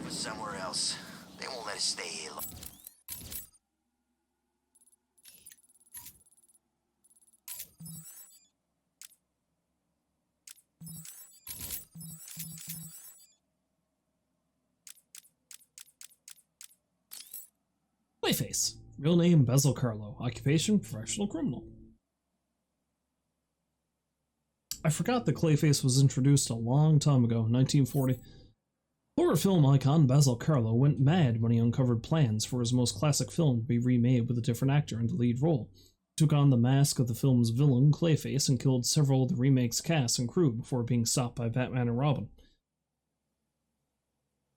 Somewhere else. They won't let us stay here long. Clayface. Real name Basil Carlo. Occupation professional criminal. I forgot that Clayface was introduced a long time ago, 1940. Horror film icon Basil Carlo went mad when he uncovered plans for his most classic film to be remade with a different actor in the lead role. He took on the mask of the film's villain, Clayface, and killed several of the remake's cast and crew before being stopped by Batman and Robin.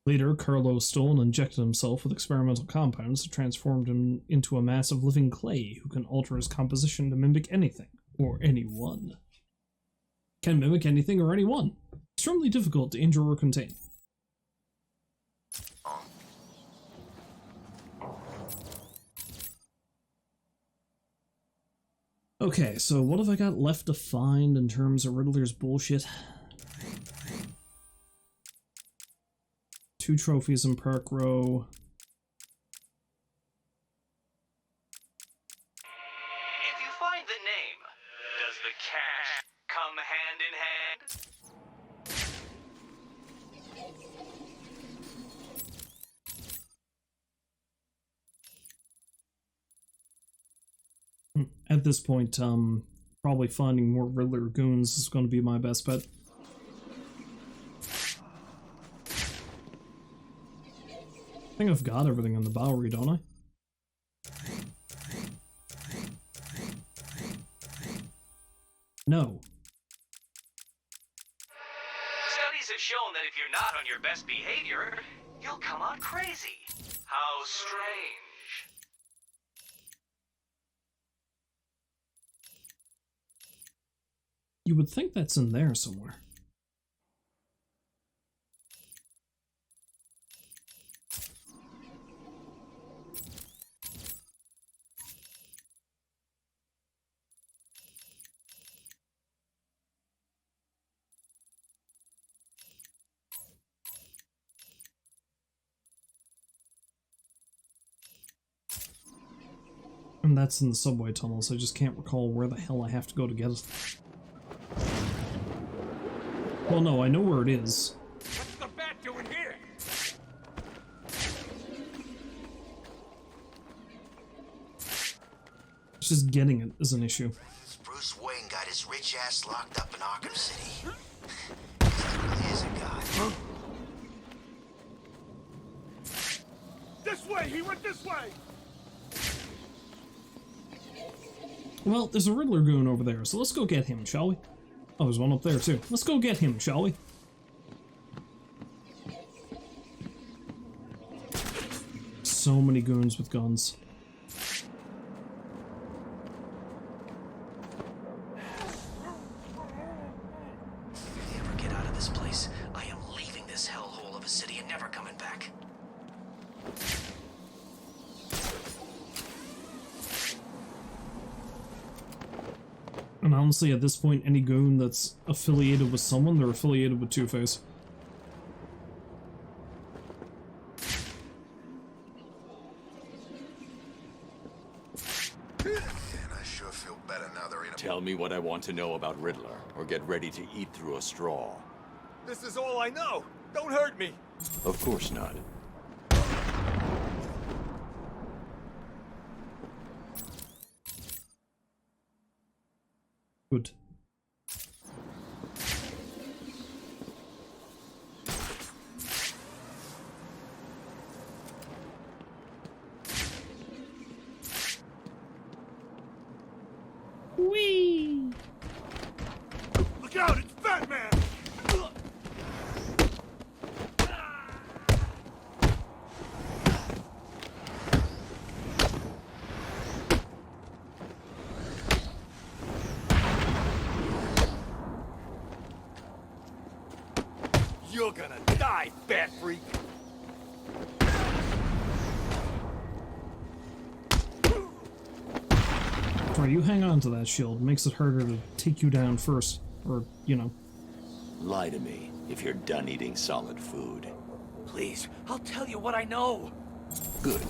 Later, Carlo stole and injected himself with experimental compounds that transformed him into a mass of living clay who can alter his composition to mimic anything, or anyone. Can mimic anything or anyone. Extremely difficult to injure or contain. Okay, so what have I got left to find in terms of Riddler's bullshit? 2 trophies in Park Row. If you find the name, does the cash come hand in hand? At this point, probably finding more Riddler goons is going to be my best bet. I think I've got everything in the Bowery, don't I? No. Studies have shown that if you're not on your best behavior, you'll come out crazy. How strange. You would think that's in there somewhere. And that's in the subway tunnels. I just can't recall where the hell I have to go to get it. Well, no, I know where it is. What's the bat doing here? It's just getting it is an issue. Bruce Wayne got his rich ass locked up in Arkham City. He really is a god. This way! He went this way! Well, there's a Riddler goon over there, so let's go get him, shall we? Oh, there's one up there, too. Let's go get him, shall we? So many goons with guns. If they ever get out of this place, I am leaving this hellhole of a city and never coming back. And honestly, at this point, any goon that's affiliated with someone, they're affiliated with Two-Face. Man, I sure feel better now they're in a... Tell me what I want to know about Riddler, or get ready to eat through a straw. This is all I know! Don't hurt me! Of course not. Good. Whee! Look out! It's Batman! You're gonna die, bat freak! Try you hang on to that shield. Makes it harder to take you down first. Or, you know. Lie to me. if you're done eating solid food. Please, I'll tell you what I know. Good.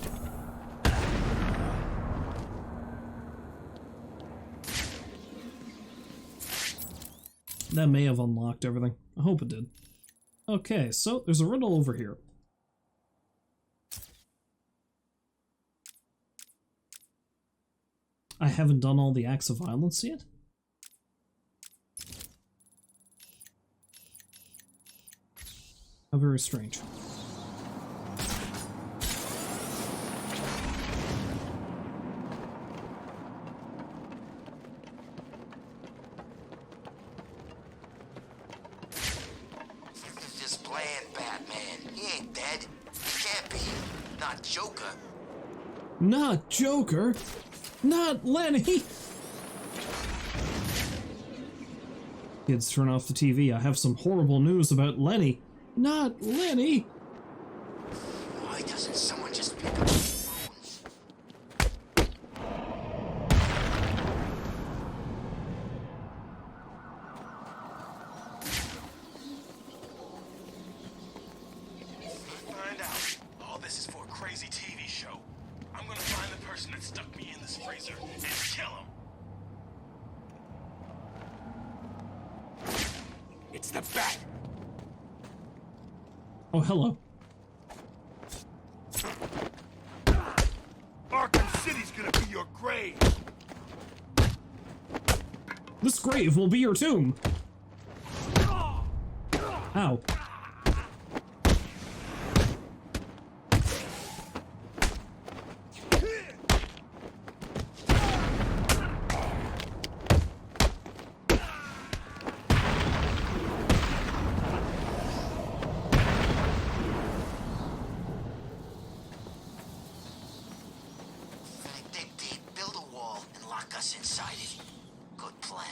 That may have unlocked everything. I hope it did. Okay, so there's a riddle over here. I haven't done all the acts of violence yet? How very strange. Just playing Batman. He ain't dead. He can't be. Not Joker. Not Joker! Not Lenny! Kids, turn off the TV. I have some horrible news about Lenny. Not Lenny! Why doesn't someone just pick up the phones? Find out. All this is for a crazy TV show. I'm gonna find the person that stuck me in this freezer and kill him. It's the Bat. Oh, hello. Arkham City's gonna be your grave. This grave will be your tomb! Ow. Dig deep, build a wall, and lock us inside it. Good plan.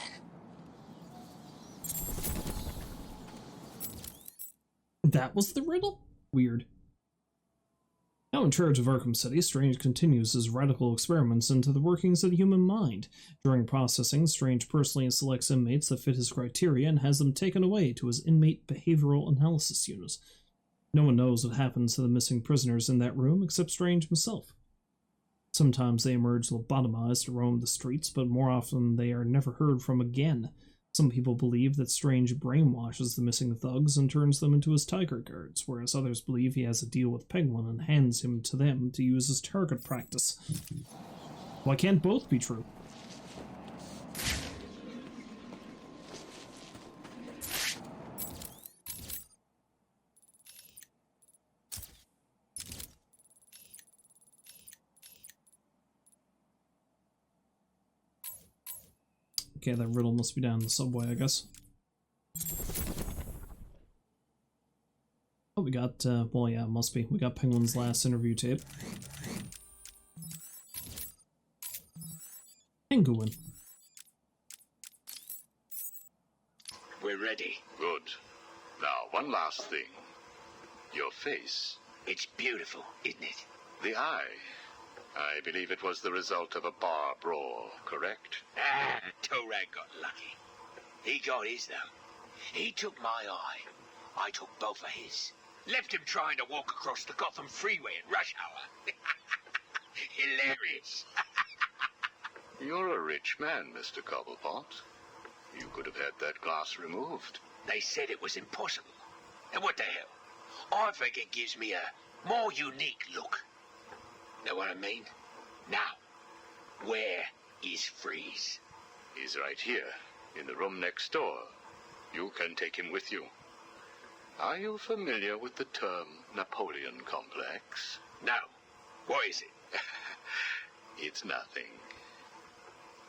That was the riddle? Weird. Now in charge of Arkham City, Strange continues his radical experiments into the workings of the human mind. During processing, Strange personally selects inmates that fit his criteria and has them taken away to his inmate behavioral analysis unit. No one knows what happens to the missing prisoners in that room except Strange himself. Sometimes they emerge lobotomized to roam the streets, but more often they are never heard from again. Some people believe that Strange brainwashes the missing thugs and turns them into his tiger guards, whereas others believe he has a deal with Penguin and hands him to them to use as target practice. Why can't both be true? Okay, that riddle must be down the subway, I guess. Oh, we got, well, yeah, it must be. We got Penguin's last interview tape. Penguin. We're ready. Good. Now, one last thing. Your face. It's beautiful, isn't it? The eye. I believe it was the result of a bar brawl, correct? Ah, Torag got lucky. He got his, though. He took my eye. I took both of his. Left him trying to walk across the Gotham freeway at rush hour. Hilarious. You're a rich man, Mr. Cobblepot. You could have had that glass removed. They said it was impossible. And what the hell? I think it gives me a more unique look. Know what I mean? Now, where is Freeze? He's right here, in the room next door. You can take him with you. Are you familiar with the term Napoleon complex? No. What is it? It's nothing.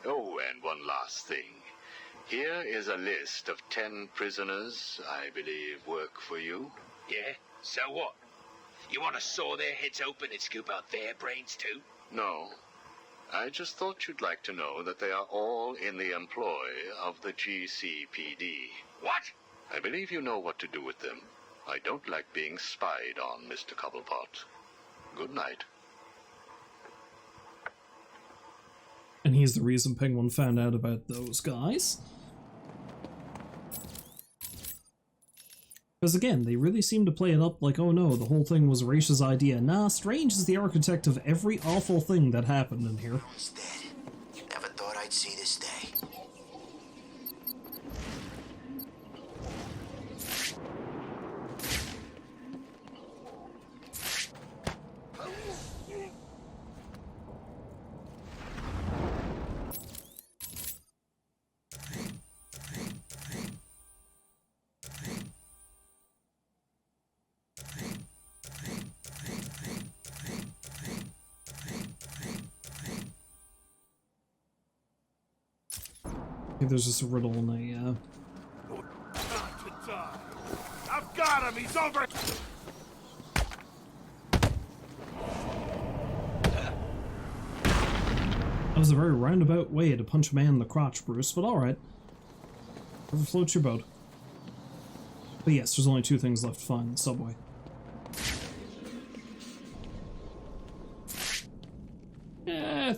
Oh, and one last thing. Here is a list of 10 prisoners I believe work for you. Yeah? So what? You want to saw their heads open and scoop out their brains too? No. I just thought you'd like to know that they are all in the employ of the GCPD. What? I believe you know what to do with them. I don't like being spied on, Mr. Cobblepot. Good night. And he's the reason Penguin found out about those guys. Because again, they really seem to play it up like, oh no, the whole thing was Raish's idea. Nah, Strange is the architect of every awful thing that happened in here. Brown's dead. Never thought I'd see this day. There's just a riddle and a, I've got him! He's over! That was a very roundabout way to punch a man in the crotch, Bruce, but alright. Whatever floats your boat. But yes, there's only two things left to find in the subway. Eh.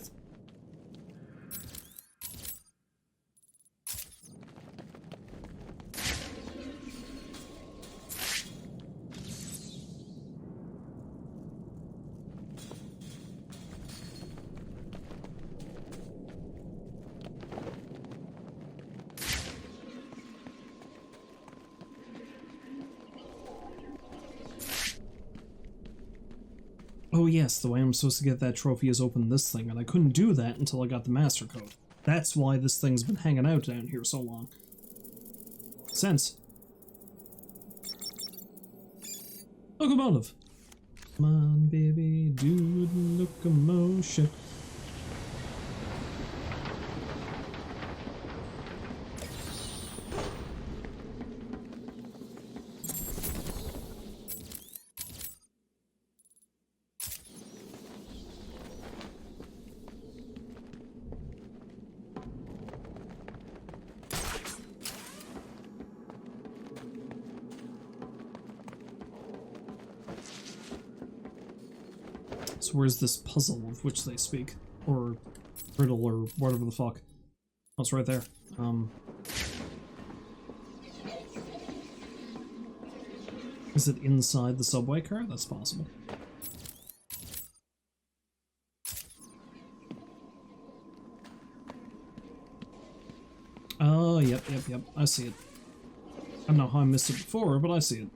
Oh yes, the way I'm supposed to get that trophy is open this thing, and I couldn't do that until I got the master code. That's why this thing's been hanging out down here so long. Sense. Locomotive. Come on, baby, do the locomotion. So where's this puzzle of which they speak? Or riddle, or whatever the fuck. Oh, it's right there. Is it inside the subway car? That's possible. Oh, yep. I see it. I don't know how I missed it before, but I see it.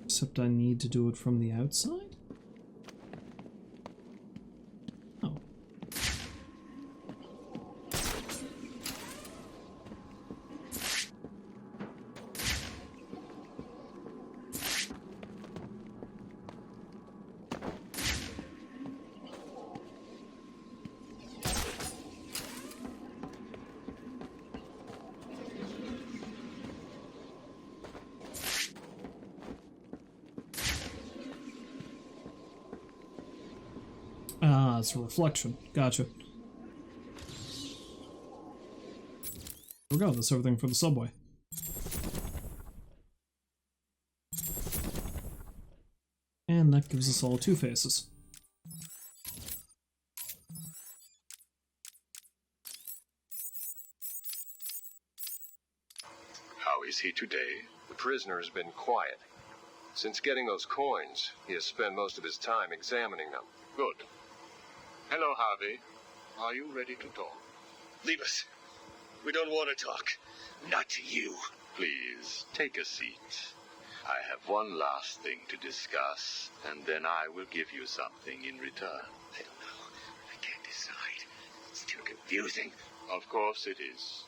Except I need to do it from the outside? Oh. Ah, it's a reflection. Gotcha. There we go, that's everything for the subway. And that gives us all two faces. How is he today? The prisoner has been quiet. Since getting those coins, he has spent most of his time examining them. Good. Hello, Harvey. Are you ready to talk? Leave us. We don't want to talk. Not to you. Please, take a seat. I have one last thing to discuss, and then I will give you something in return. I don't know. I can't decide. It's too confusing. Of course it is.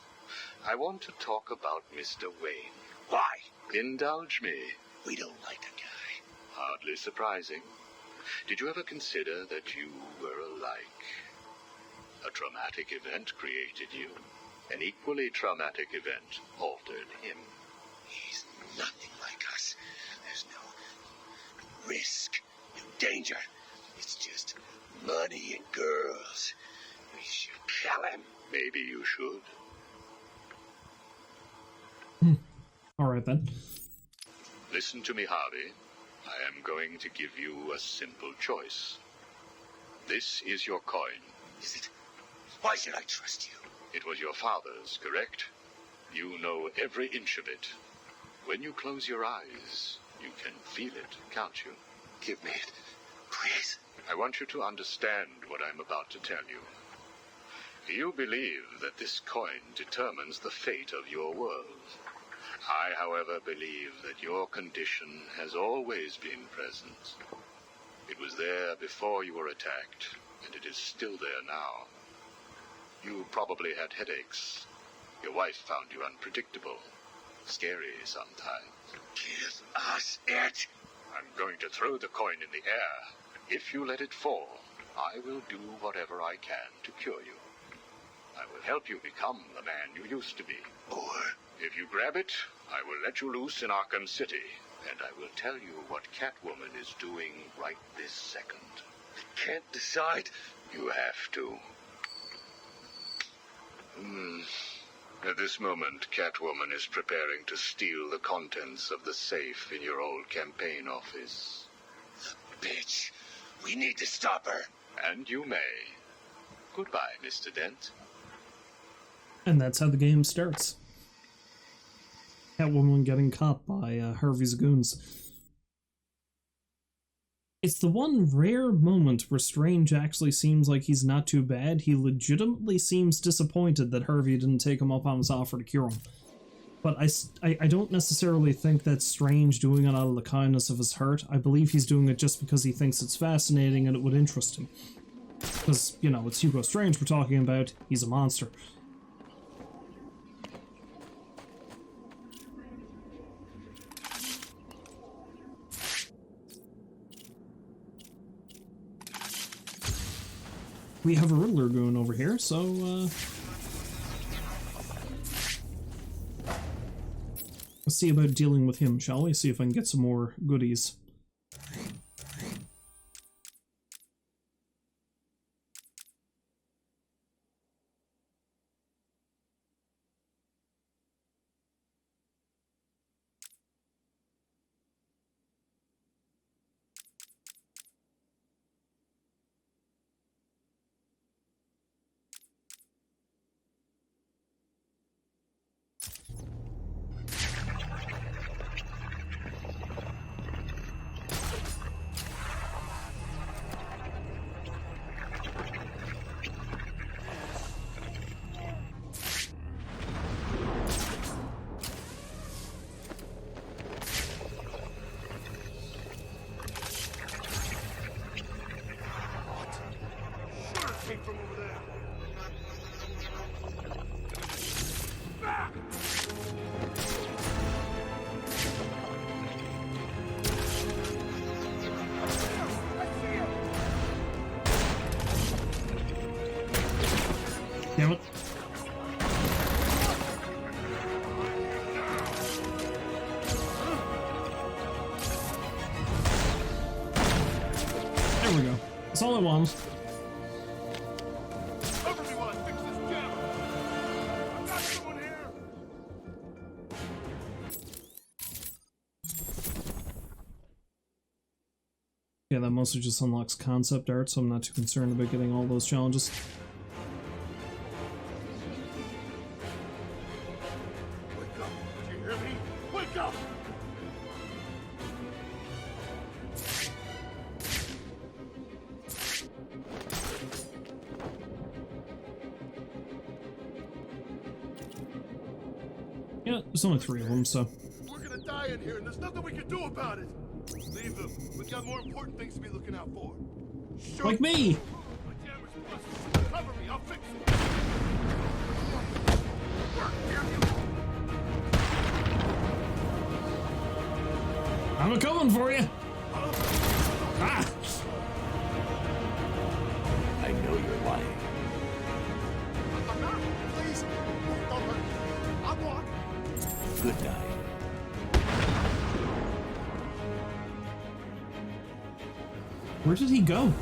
I want to talk about Mr. Wayne. Why? Indulge me. We don't like the guy. Hardly surprising. Did you ever consider that you were alike? A traumatic event created you. An equally traumatic event altered him. He's nothing like us. There's no risk, no danger. It's just money and girls. We should kill him. Maybe you should. Alright then. Listen to me, Harvey. I am going to give you a simple choice. This is your coin. Is it? Why should I trust you? It was your father's, correct? You know every inch of it. When you close your eyes, you can feel it, can't you? Give me it, please. I want you to understand what I'm about to tell you. You believe that this coin determines the fate of your world. I, however, believe that your condition has always been present. It was there before you were attacked, and it is still there now. You probably had headaches. Your wife found you unpredictable, scary sometimes. Give us it. I'm going to throw the coin in the air. If you let it fall, I will do whatever I can to cure you. I will help you become the man you used to be. Or if you grab it, I will let you loose in Arkham City, and I will tell you what Catwoman is doing right this second. I can't decide. You have to. At this moment, Catwoman is preparing to steal the contents of the safe in your old campaign office. The bitch. We need to stop her. And you may. Goodbye, Mr. Dent. And that's how the game starts. Catwoman getting caught by Harvey's goons. It's the one rare moment where Strange actually seems like he's not too bad. He legitimately seems disappointed that Harvey didn't take him up on his offer to cure him. But I don't necessarily think that's Strange doing it out of the kindness of his heart. I believe he's doing it just because he thinks it's fascinating and it would interest him. Because, you know, it's Hugo Strange we're talking about. He's a monster. We have a Riddler goon over here, so, let's see about dealing with him, shall we? See if I can get some more goodies. Damn it. There we go. That's all I want. Everyone, fix this jam. I've got someone here. Yeah, that mostly just unlocks concept art, so I'm not too concerned about getting all those challenges. Wake up. Do you hear me? Wake up. Yeah, there's only 3 of them, so... We're gonna die in here, and there's nothing we can do about it. Leave them. We got more important things to be looking out for. Sure. Like me! My camera's busted. Cover me. I'll fix it. Work, damn you. I'm a-coming for you! Ah! I know you're lying. I'm not. Please. Don't hurt me. I'll walk. Good night. Where did he go?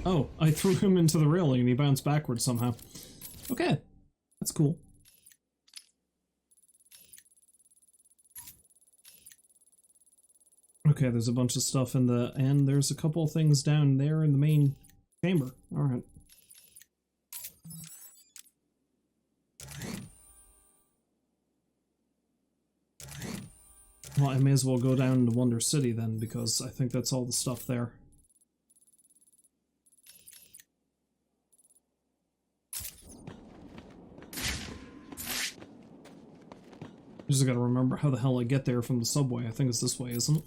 Oh, I threw him into the railing and he bounced backwards somehow. Okay, that's cool. Okay, there's a bunch of stuff in the... And there's a couple of things down there in the main chamber. Alright. Well, I may as well go down to Wonder City then, because I think that's all the stuff there. Just gotta remember how the hell I get there from the subway. I think it's this way, isn't it?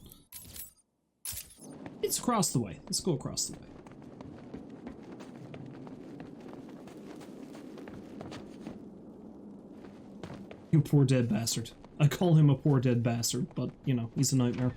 It's across the way. Let's go across the way. You poor dead bastard. I call him a poor dead bastard, but, you know, he's a nightmare.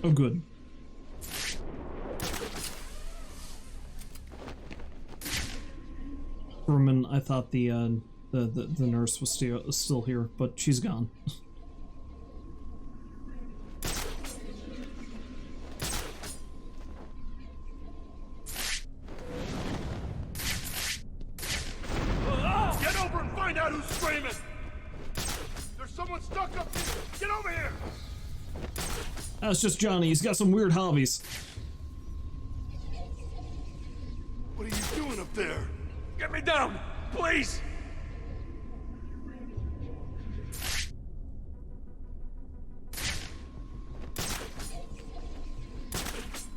Oh, good. For a minute, I thought the nurse was still here, but she's gone. Get over and find out who's screaming! There's someone stuck up here! Get over here! That's just Johnny. He's got some weird hobbies. What are you doing up there? Get me down, please!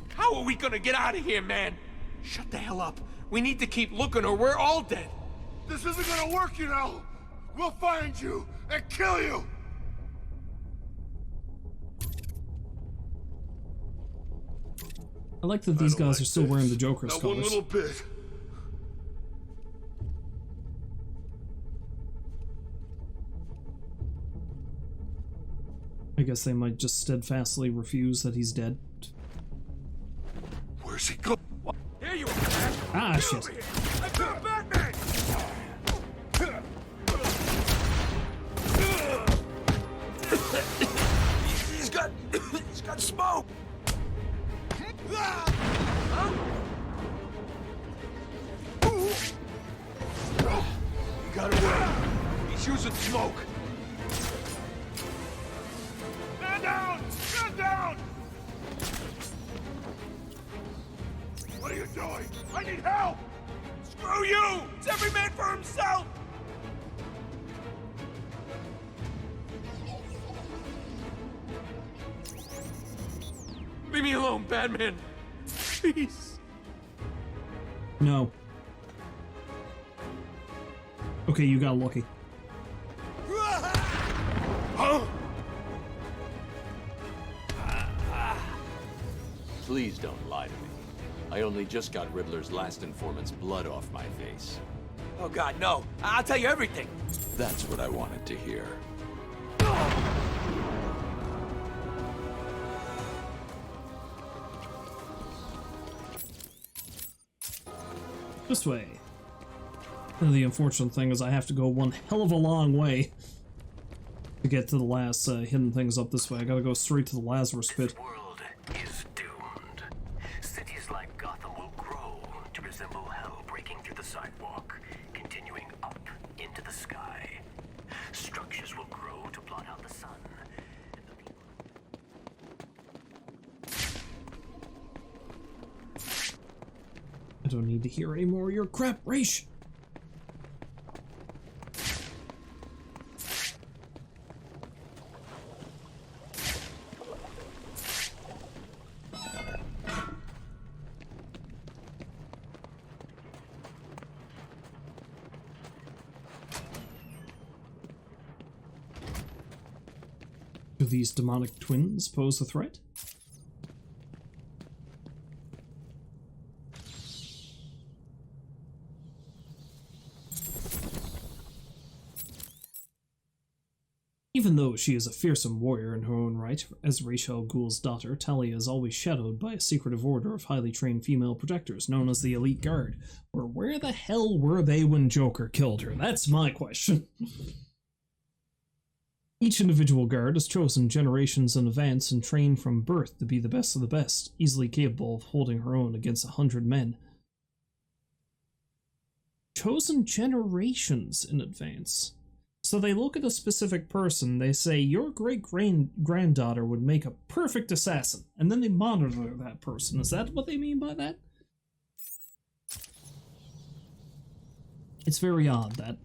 How are we gonna get out of here, man? Shut the hell up. We need to keep looking or we're all dead. This isn't gonna work, you know! We'll find you and kill you! I like that these guys are still wearing the Joker's Not colors. one little bit. I guess they might just steadfastly refuse that he's dead. Where's he going? Here you are, man. Ah, Get shit. over here. I got Batman! He's got smoke! Huh? He got away. He's using smoke. Stand down! Stand down! What are you doing? I need help! Screw you! It's every man for himself! Leave me alone, Batman. Please. No. Okay, you got lucky. Huh? Please don't lie to me. I only just got Riddler's last informant's blood off my face. Oh God, no. I'll tell you everything. That's what I wanted to hear. This way. And the unfortunate thing is I have to go one hell of a long way to get to the last hidden things up this way. I gotta go straight to the Lazarus pit. This world is doomed. Cities like Gotham will grow to resemble hell breaking through the sidewalk, continuing up into the sky. Structures will grow to blot out the sun. And the people... I don't need to hear any more of your crap, Raish! Do these demonic twins pose a threat? Even though she is a fearsome warrior in her own right, as Ra's al Ghul's daughter, Talia is always shadowed by a secretive order of highly trained female protectors known as the Elite Guard. Or where the hell were they when Joker killed her? That's my question. Each individual guard is chosen generations in advance and trained from birth to be the best of the best, easily capable of holding her own against 100 men. Chosen generations in advance. So they look at a specific person, they say, your great-granddaughter would make a perfect assassin, and then they monitor that person. Is that what they mean by that? It's very odd, that.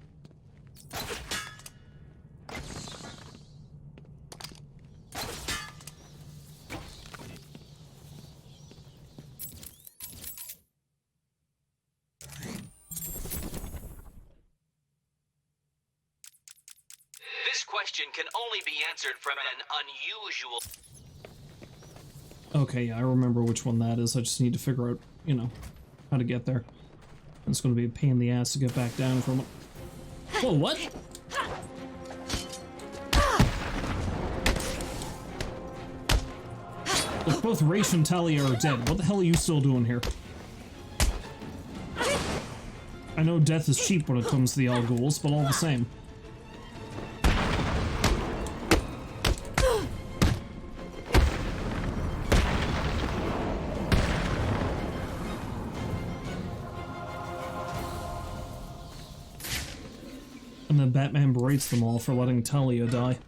This question can only be answered from an unusual... Okay, yeah, I remember which one that is. I just need to figure out, you know, how to get there. It's going to be a pain in the ass to get back down from it. Whoa, what? Look, both Ra's and Talia are dead. What the hell are you still doing here? I know death is cheap when it comes to the Al Ghouls, but all the same. And then Batman berates them all for letting Talia die.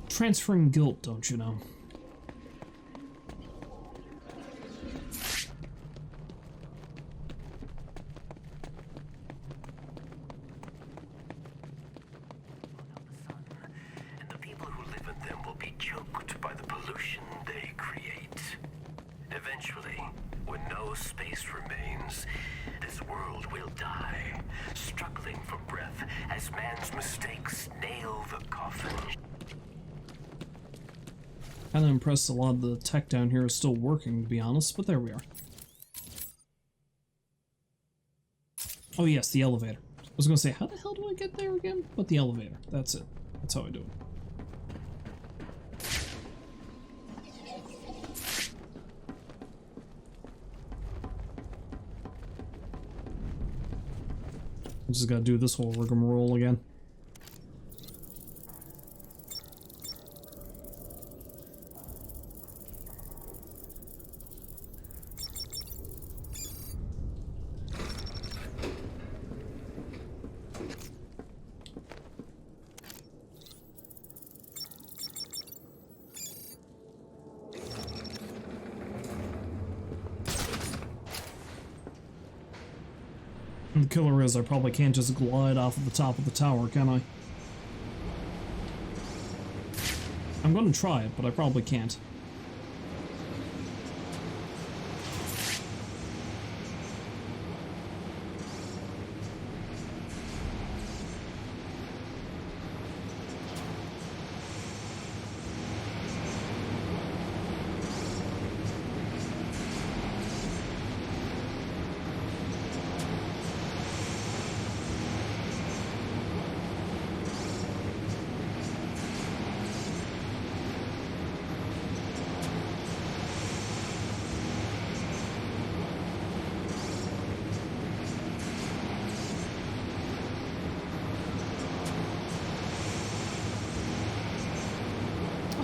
Transferring guilt, don't you know? And the people who live in them will be choked by the pollution they create. Eventually, when no space remains, this world will die, struggling for breath as man's mistakes nail the coffin. Kinda impressed a lot of the tech down here is still working, to be honest, but there we are. Oh yes, the elevator. I was gonna say, how the hell do I get there again? But the elevator, that's it. That's how I do it. I just gotta do this whole rigmarole again. The killer is, I probably can't just glide off of the top of the tower, can I? I'm gonna try it, but I probably can't.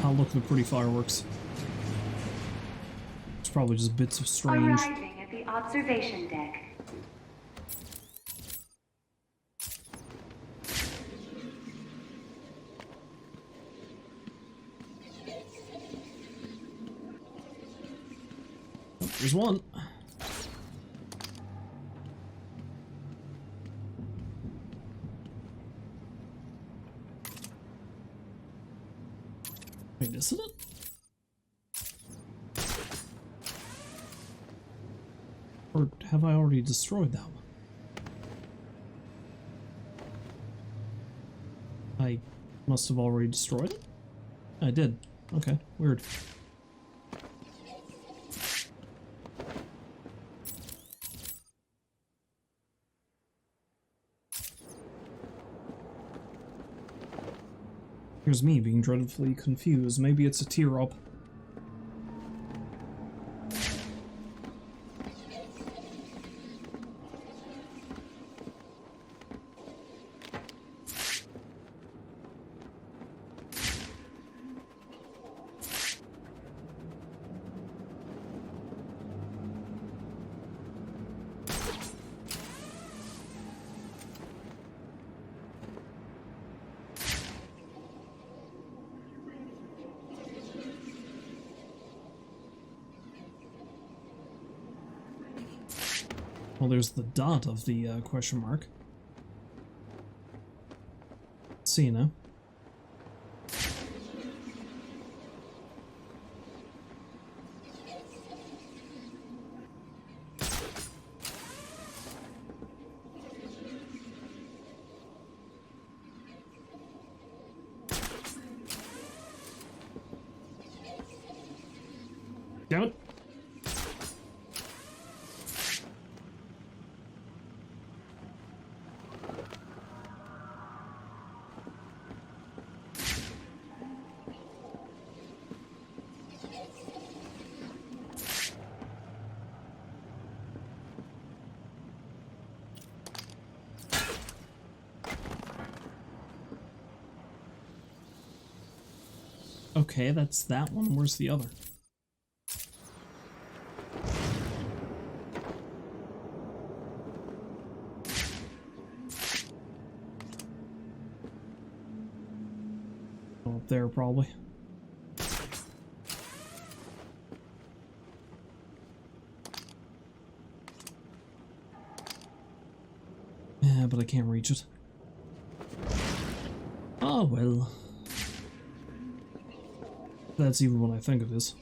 Oh, look at the pretty fireworks. It's probably just bits of strange. Arriving at the observation deck. Oh, there's one. Wait, isn't it? Or have I already destroyed that one? I Must have already destroyed it? I did. Okay, weird. Here's me being dreadfully confused. Maybe it's a tear up. Well, there's the dot of the question mark. Let's see now. Damn it. Okay, that's that one. Where's the other? Oh, up there, probably. Yeah, but I can't reach it. Oh, well. That's even what I think it is.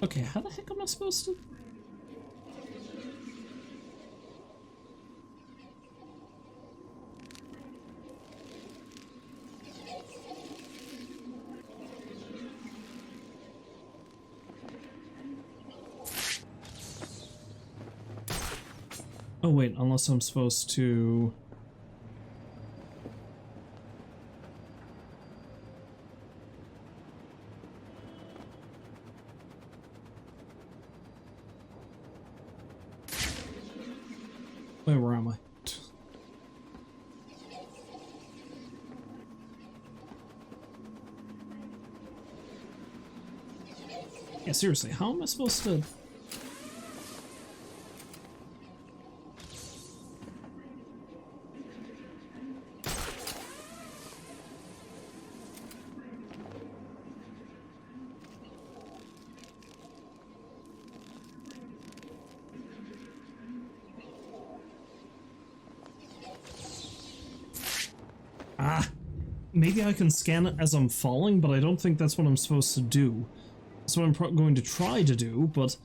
Okay, how the heck am I supposed to? Oh wait, unless I'm supposed to... Wait, where am I? Yeah, seriously, how am I supposed to... Maybe I can scan it as I'm falling, but I don't think that's what I'm supposed to do. That's what I'm going to try to do, but...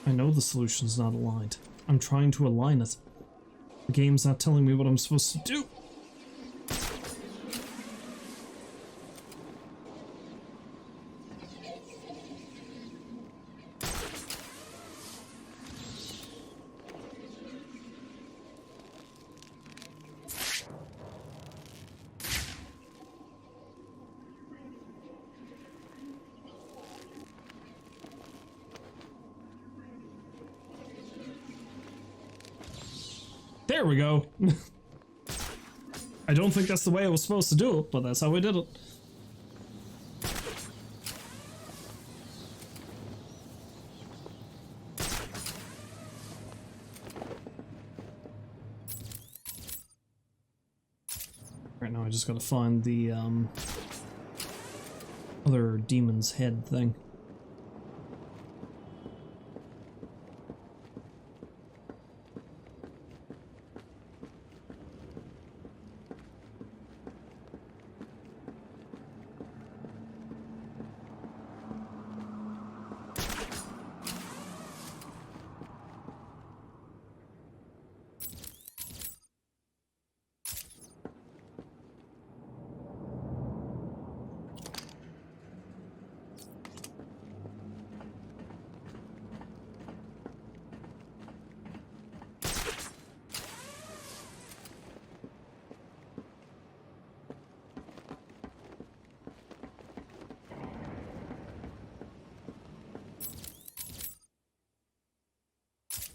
I know the solution's not aligned. I'm trying to align it. The game's not telling me what I'm supposed to do. There we go. I don't think that's the way I was supposed to do it, but that's how we did it. Right now I just gotta find the other demon's head thing.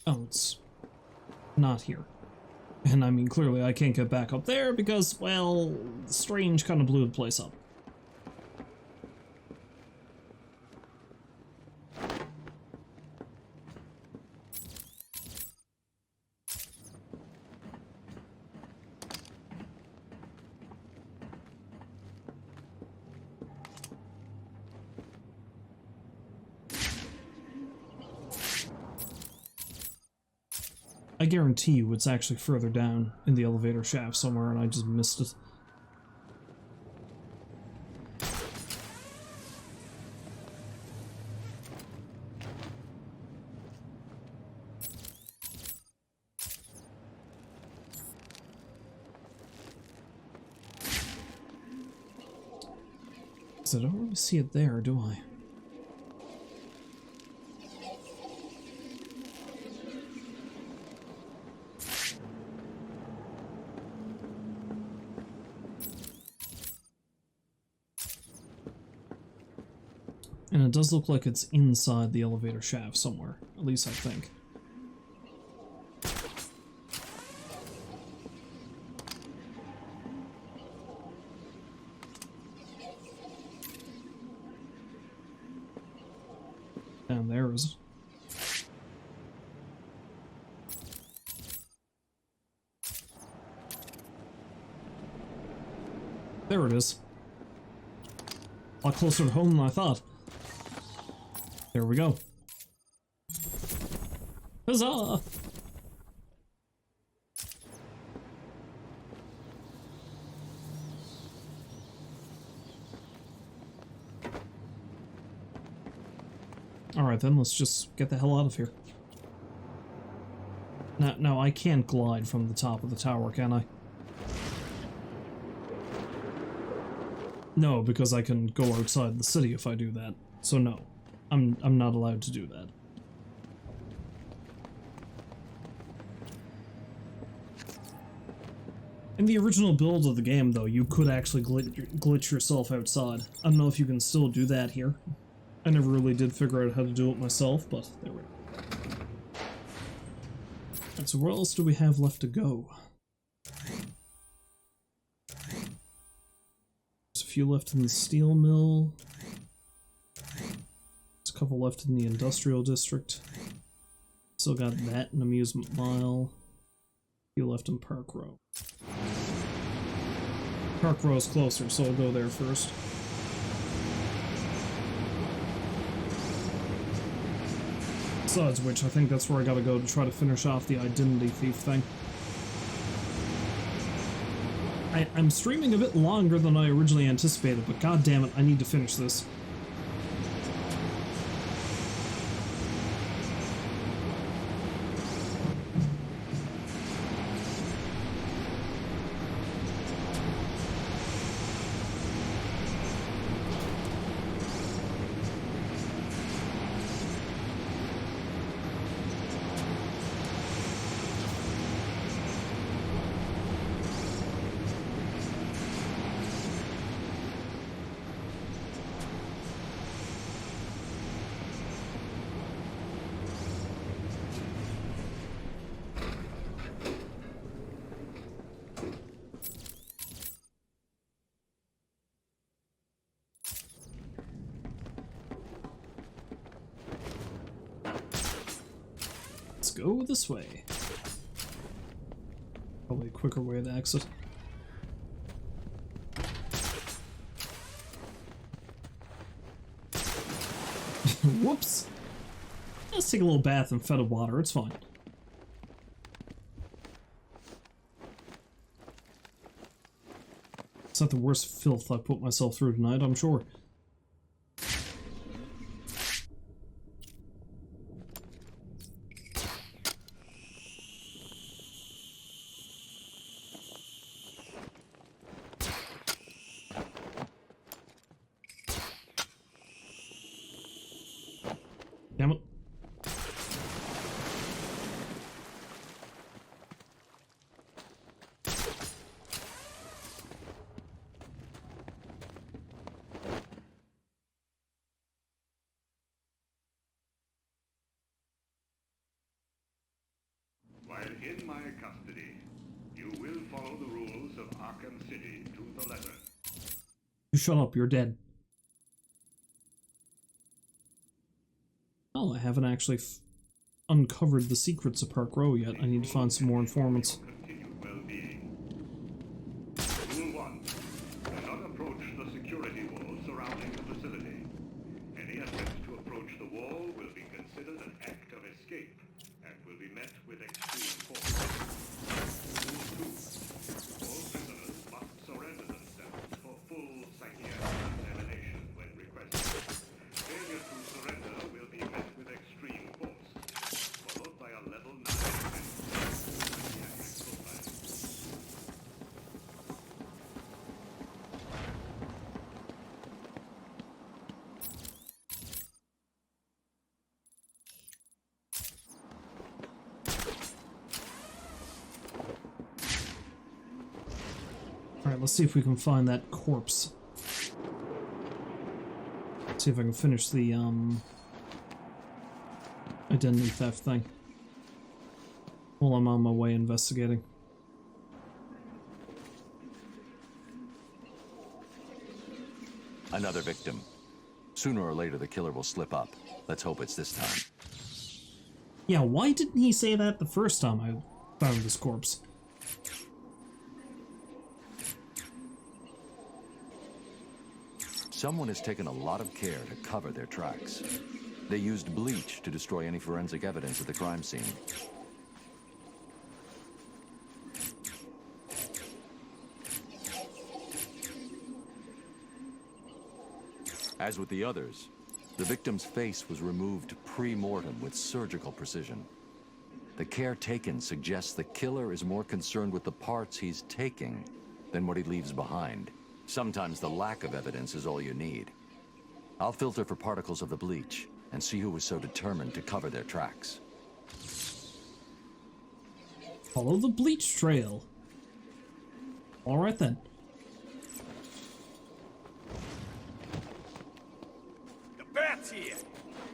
Oh, it's not here. And I mean, clearly I can't get back up there because, well, Strange kind of blew the place up. I guarantee you it's actually further down in the elevator shaft somewhere and I just missed it. So I don't really see it there, do I? And it does look like it's inside the elevator shaft somewhere, at least I think. Down there is it? There it is. A lot closer to home than I thought. There we go. Huzzah! Alright then, let's just get the hell out of here. No, I can't glide from the top of the tower, can I? No, because I can go outside the city if I do that. So no. I'm not allowed to do that. In the original build of the game, though, you could actually glitch yourself outside. I don't know if you can still do that here. I never really did figure out how to do it myself, but there we go. And so where else do we have left to go? There's a few left in the steel mill. A couple left in the industrial district. Still got that in Amusement Mile. A few left in Park Row. Park Row is closer, so I'll go there first. Besides which, I think that's where I gotta go to try to finish off the identity thief thing. I'm streaming a bit longer than I originally anticipated, but god damn it, I need to finish this. go this way. Probably a quicker way to exit. Whoops! Let's take a little bath in fetid water, it's fine. It's not the worst filth I've put myself through tonight, I'm sure. Damn it. While in my custody, you will follow the rules of Arkham City to the letter. You shut up, you're dead. Oh, I haven't actually uncovered the secrets of Park Row yet. I need to find some more informants. Continued well-being. Rule 1. Do not approach the security wall surrounding the facility. Any attempt to approach the wall will be considered an act of escape and will be met with extreme force. Rule 2. All prisoners must surrender themselves for full psychiatric examination when requested. Failure to surrender will be met with extreme force, followed by a level 9 psychiatric profile. Alright, let's see if we can find that corpse. See if I can finish the, identity theft thing while I'm on my way investigating. Another victim. Sooner or later, the killer will slip up. Let's hope it's this time. Yeah, why didn't he say that the first time I found this corpse? Someone has taken a lot of care to cover their tracks. They used bleach to destroy any forensic evidence at the crime scene. As with the others, the victim's face was removed pre-mortem with surgical precision. The care taken suggests the killer is more concerned with the parts he's taking than what he leaves behind. Sometimes the lack of evidence is all you need. I'll filter for particles of the bleach and see who was so determined to cover their tracks. Follow the bleach trail. Alright then. The bat's here.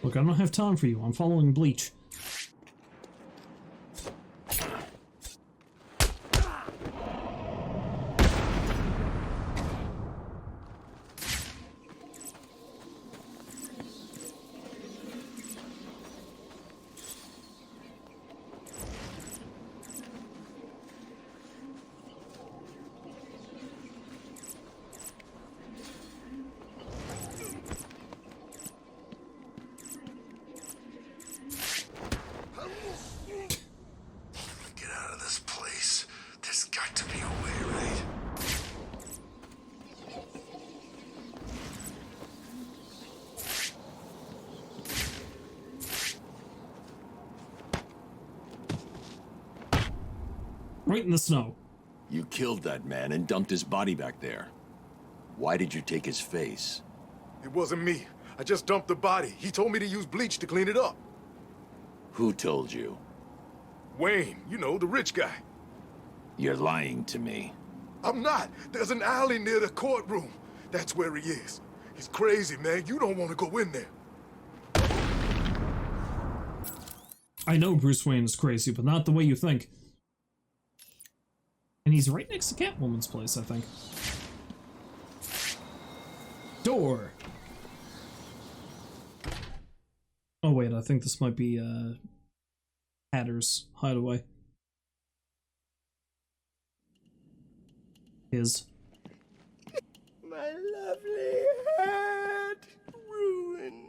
Look, I don't have time for you. I'm following bleach. Get out of this place. There's got to be a way, right? Right in the snow. You killed that man and dumped his body back there. Why did you take his face? It wasn't me. I just dumped the body. He told me to use bleach to clean it up. Who told you? Wayne, you know, the rich guy. You're lying to me. I'm not. There's an alley near the courtroom. That's where he is. He's crazy, man. You don't want to go in there. I know Bruce Wayne is crazy, but not the way you think. And he's right next to Catwoman's place, I think. Door! Oh wait, I think this might be, Hatter's hideaway. His. My lovely hat ruined.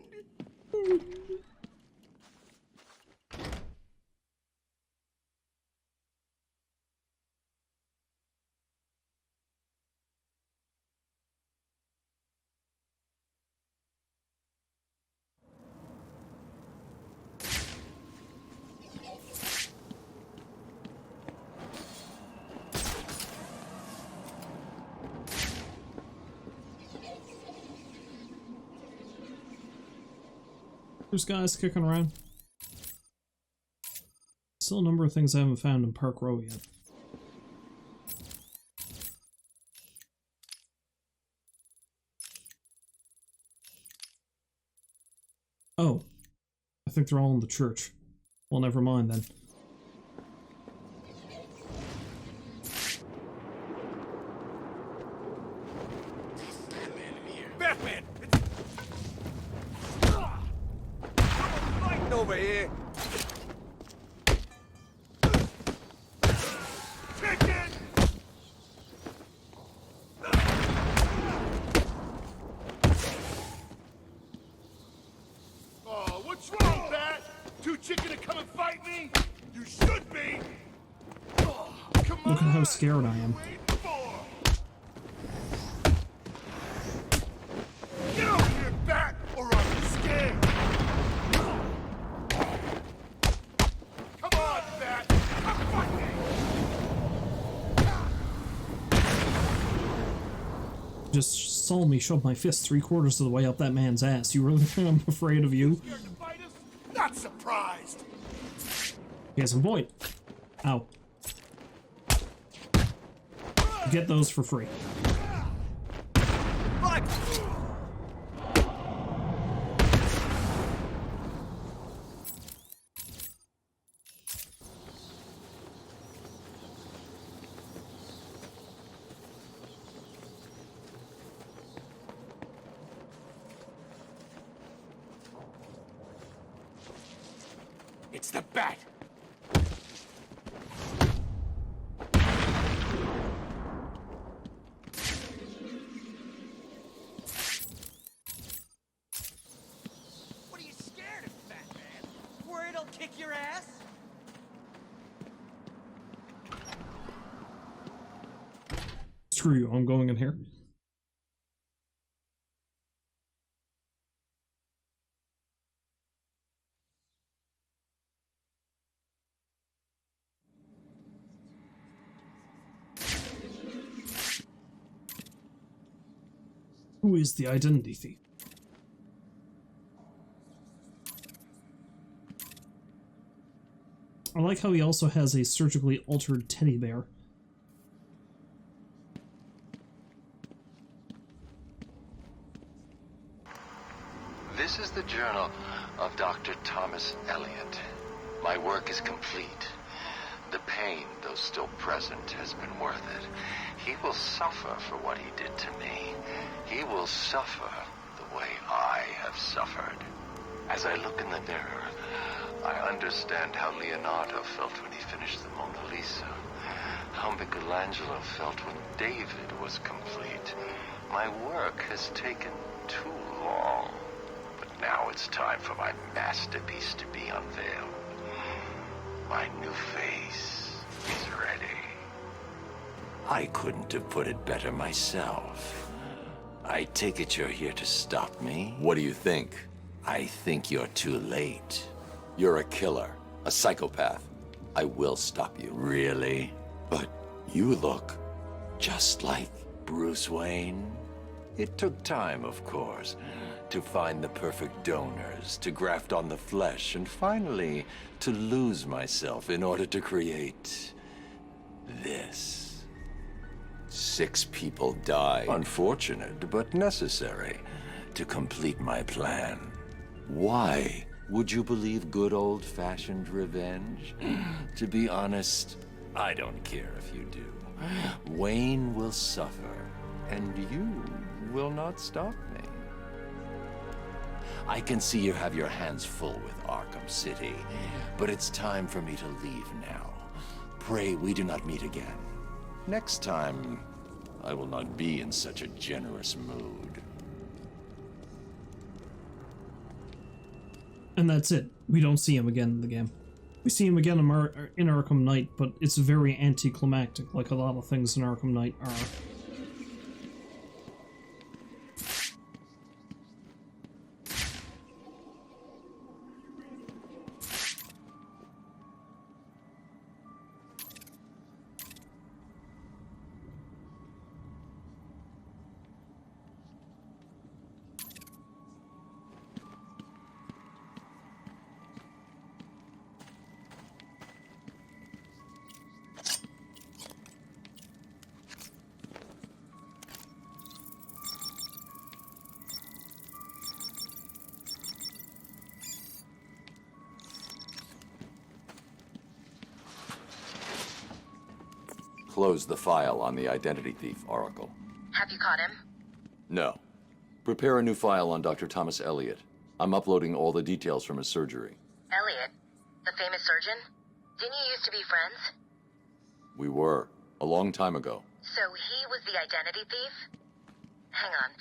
There's guys kicking around. Still a number of things I haven't found in Park Row yet. Oh. I think they're all in the church. Well, never mind then. Batman in here. Batman! Fighting over here! Chicken! Oh, what's wrong, Bat? Too chicken to come and fight me? You should be! Oh, come on! Look at how scared I am. Wait for? Get over here, Bat, or I'll be scared! Come on, Bat! Come fight me! Just saw me shove my fist 3/4 of the way up that man's ass. You really think I'm afraid of you? Scared to fight us? Not surprised! He has a point. Ow. Get those for free. Fuck! It's the Bat! What are you scared of, Batman? Worried I'll kick your ass? Screw you, I'm going in here. Who is the identity thief? I like how he also has a surgically altered teddy bear. This is the journal of Dr. Thomas Elliot. My work is complete. The pain, though still present, has been worth it. He will suffer for what he did to me. He will suffer the way I have suffered. As I look in the mirror, I understand how Leonardo felt when he finished the Mona Lisa. How Michelangelo felt when David was complete. My work has taken too long. But now it's time for my masterpiece to be unveiled. My new face is ready. I couldn't have put it better myself. I take it you're here to stop me? What do you think? I think you're too late. You're a killer, a psychopath. I will stop you. Really? But you look just like Bruce Wayne. It took time, of course, to find the perfect donors, to graft on the flesh, and finally to lose myself in order to create this. 6 people died. Unfortunate, but necessary to complete my plan. Why would you believe good old-fashioned revenge? To be honest, I don't care if you do. Wayne will suffer, and you will not stop me. I can see you have your hands full with Arkham City, but it's time for me to leave now. Pray we do not meet again. Next time, I will not be in such a generous mood. And that's it. We don't see him again in the game. We see him again in Arkham Knight, but it's very anticlimactic, like a lot of things in Arkham Knight are. Close the file on the identity thief, Oracle. Have you caught him? No. Prepare a new file on Dr. Thomas Elliot. I'm uploading all the details from his surgery. Elliot? The famous surgeon? Didn't you used to be friends? We were. A long time ago. So he was the identity thief? Hang on.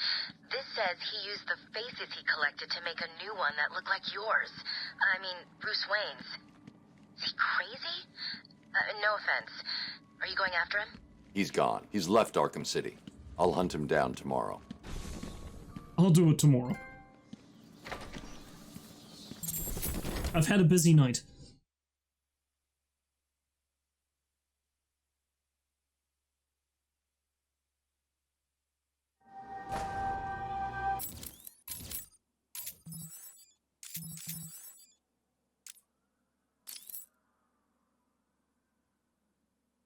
This says he used the faces he collected to make a new one that looked like yours. I mean, Bruce Wayne's. Is he crazy? No offense. Are you going after him? He's gone. He's left Arkham City. I'll hunt him down tomorrow. I'll do it tomorrow. I've had a busy night.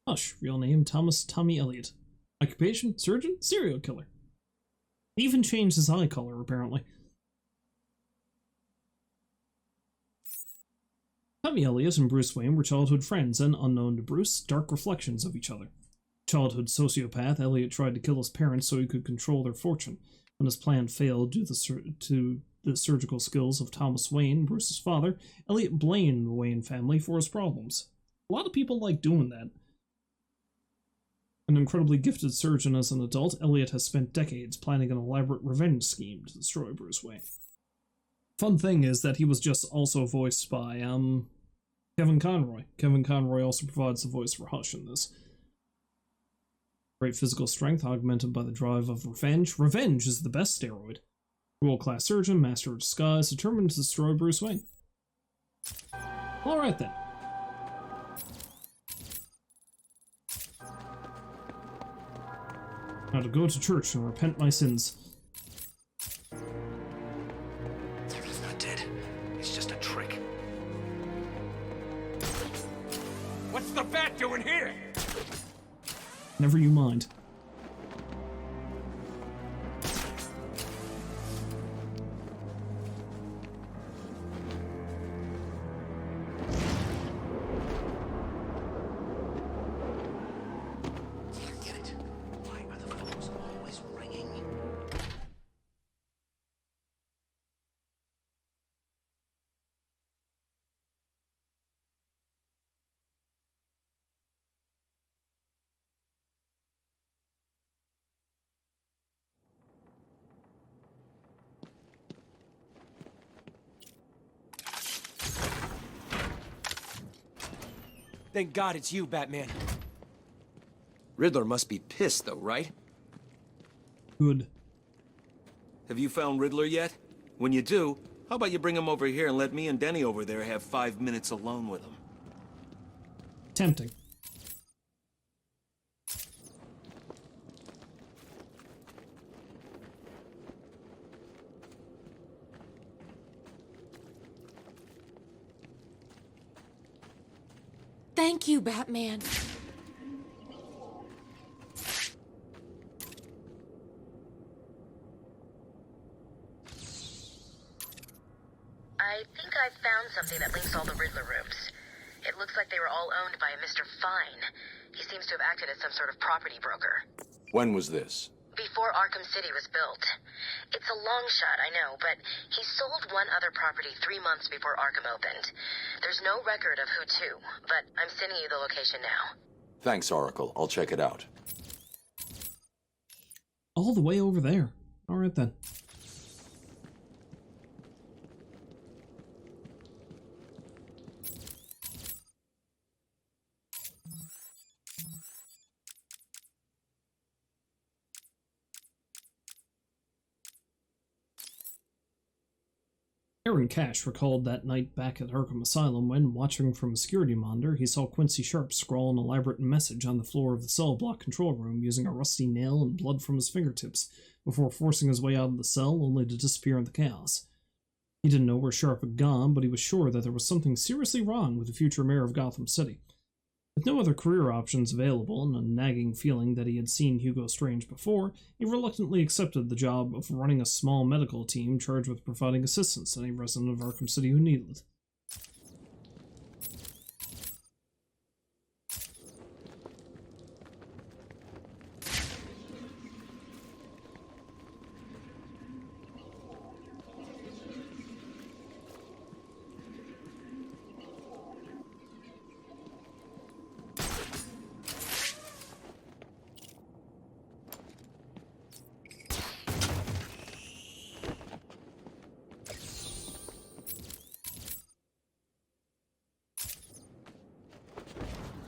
Hush, real name Tommy Elliot. Occupation, surgeon, serial killer. He even changed his eye color, apparently. Tommy Elliot and Bruce Wayne were childhood friends and, unknown to Bruce, dark reflections of each other. Childhood sociopath, Elliot tried to kill his parents so he could control their fortune. When his plan failed due to the surgical skills of Thomas Wayne, Bruce's father, Elliot blamed the Wayne family for his problems. A lot of people like doing that. An incredibly gifted surgeon as an adult, Elliot has spent decades planning an elaborate revenge scheme to destroy Bruce Wayne. Fun thing is that he was just also voiced by, Kevin Conroy. Kevin Conroy also provides the voice for Hush in this. Great physical strength augmented by the drive of revenge. Revenge is the best steroid. World-class surgeon, master of disguise, determined to destroy Bruce Wayne. Alright then. Now to go to church and repent my sins. He's not dead. It's just a trick. What's the bat doing here? Never you mind. Thank God it's you, Batman. Riddler must be pissed, though, right? Good. Have you found Riddler yet? When you do, how about you bring him over here and let me and Denny over there have 5 minutes alone with him? Tempting. Thank you, Batman. I think I found something that links all the Riddler rooms. It looks like they were all owned by a Mr. Fine. He seems to have acted as some sort of property broker. When was this? before Arkham City was built. It's a long shot, I know, but he sold one other property 3 months before Arkham opened. There's no record of who to, but I'm sending you the location now. Thanks, Oracle. I'll check it out. All the way over there. Alright then. Aaron Cash recalled that night back at Arkham Asylum when, watching from a security monitor, he saw Quincy Sharp scrawl an elaborate message on the floor of the cell block control room using a rusty nail and blood from his fingertips, before forcing his way out of the cell only to disappear in the chaos. He didn't know where Sharp had gone, but he was sure that there was something seriously wrong with the future mayor of Gotham City. With no other career options available and a nagging feeling that he had seen Hugo Strange before, he reluctantly accepted the job of running a small medical team charged with providing assistance to any resident of Arkham City who needed it.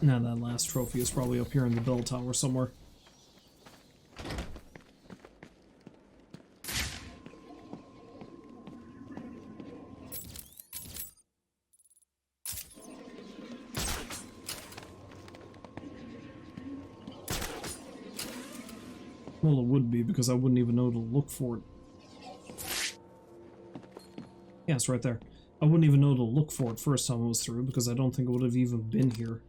Now that last trophy is probably up here in the bell tower somewhere. Well, it would be, because I wouldn't even know to look for it. Yeah, it's right there. I wouldn't even know to look for it first time I was through, because I don't think it would have even been here.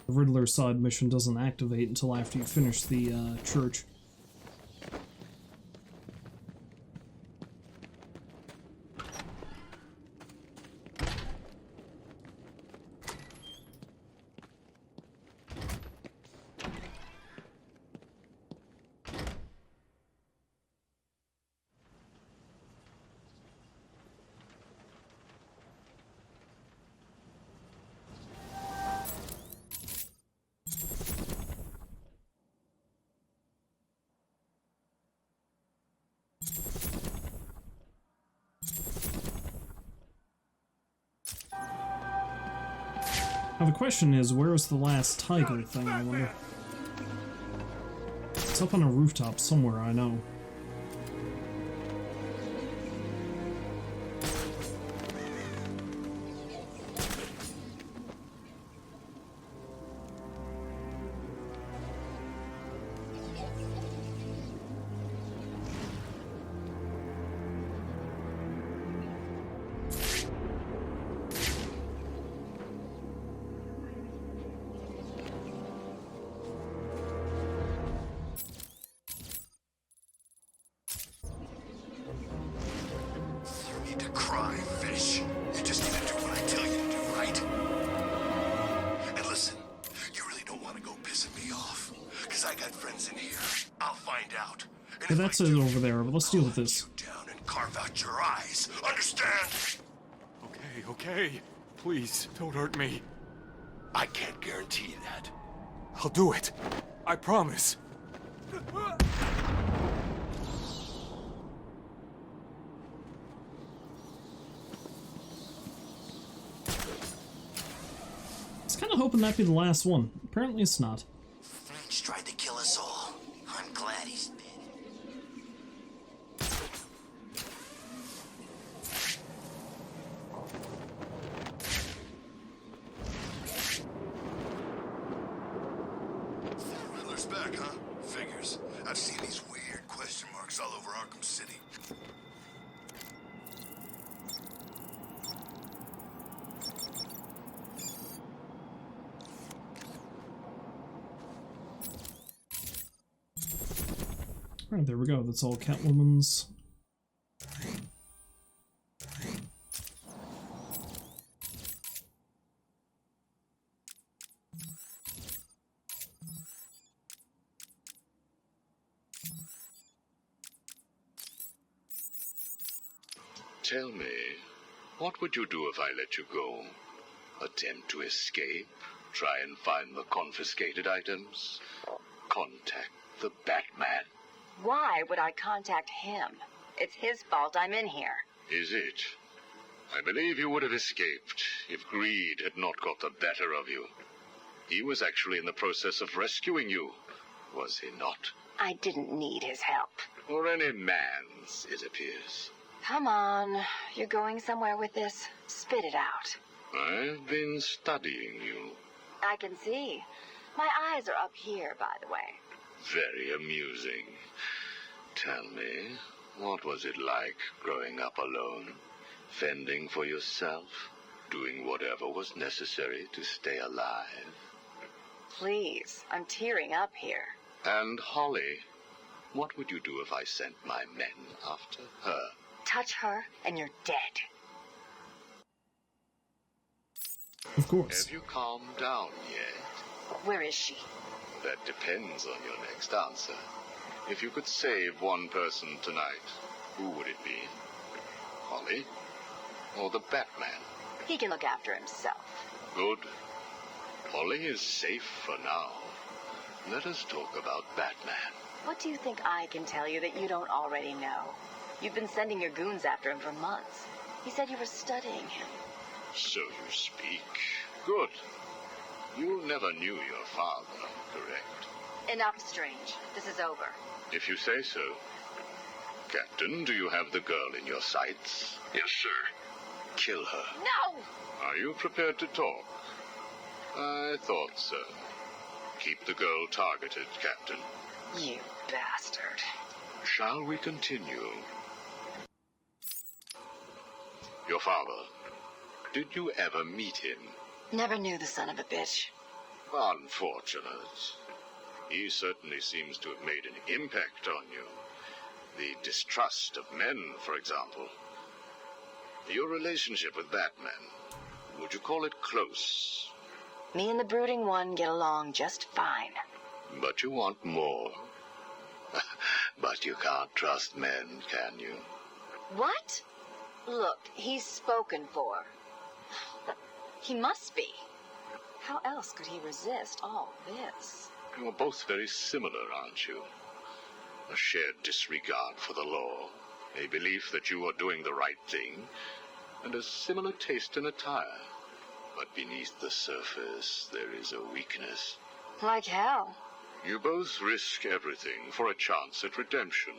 The Riddler side mission doesn't activate until after you finish the church. Now the question is, where's the last tiger thing, I wonder? It's up on a rooftop somewhere, I know. Yeah, that's it over there, but let's deal with this. Down and carve out your eyes. Understand? Okay. Please, don't hurt me. I can't guarantee that. I'll do it. I promise. I was kind of hoping that'd be the last one. Apparently it's not. He's tried to kill us all. I'm glad he's dead. Riddler's back, huh? Figures. I've seen these weird question marks all over Arkham City. Alright, there we go. That's all Catwoman's. Tell me, what would you do if I let you go? Attempt to escape? Try and find the confiscated items? Contact the Batman? Why would I contact him? It's his fault I'm in here. Is it? I believe you would have escaped if greed had not got the better of you. He was actually in the process of rescuing you, was he not? I didn't need his help. Or any man's, it appears. Come on. You're going somewhere with this. Spit it out. I've been studying you. I can see. My eyes are up here, by the way. Very amusing. Tell me, what was it like growing up alone? Fending for yourself? Doing whatever was necessary to stay alive? Please, I'm tearing up here. And Holly, what would you do if I sent my men after her? Touch her and you're dead. Of course. Have you calmed down yet? Where is she? That depends on your next answer. If you could save one person tonight, who would it be? Holly? Or the Batman? He can look after himself. Good. Holly is safe for now. Let us talk about Batman. What do you think I can tell you that you don't already know? You've been sending your goons after him for months. He said you were studying him. So you speak. Good. You never knew your father, correct? Enough, Strange. This is over. If you say so. Captain, do you have the girl in your sights? Yes, sir. Kill her. No! Are you prepared to talk? I thought so. Keep the girl targeted, Captain. You bastard. Shall we continue? Your father. Did you ever meet him? Never knew the son of a bitch. Unfortunate. He certainly seems to have made an impact on you. The distrust of men, for example. Your relationship with Batman, would you call it close? Me and the Brooding One get along just fine. But you want more. But you can't trust men, can you? What? Look, he's spoken for. He must be. How else could he resist all this? You are both very similar, aren't you? A shared disregard for the law, a belief that you are doing the right thing, and a similar taste in attire. But beneath the surface, there is a weakness. Like hell. You both risk everything for a chance at redemption.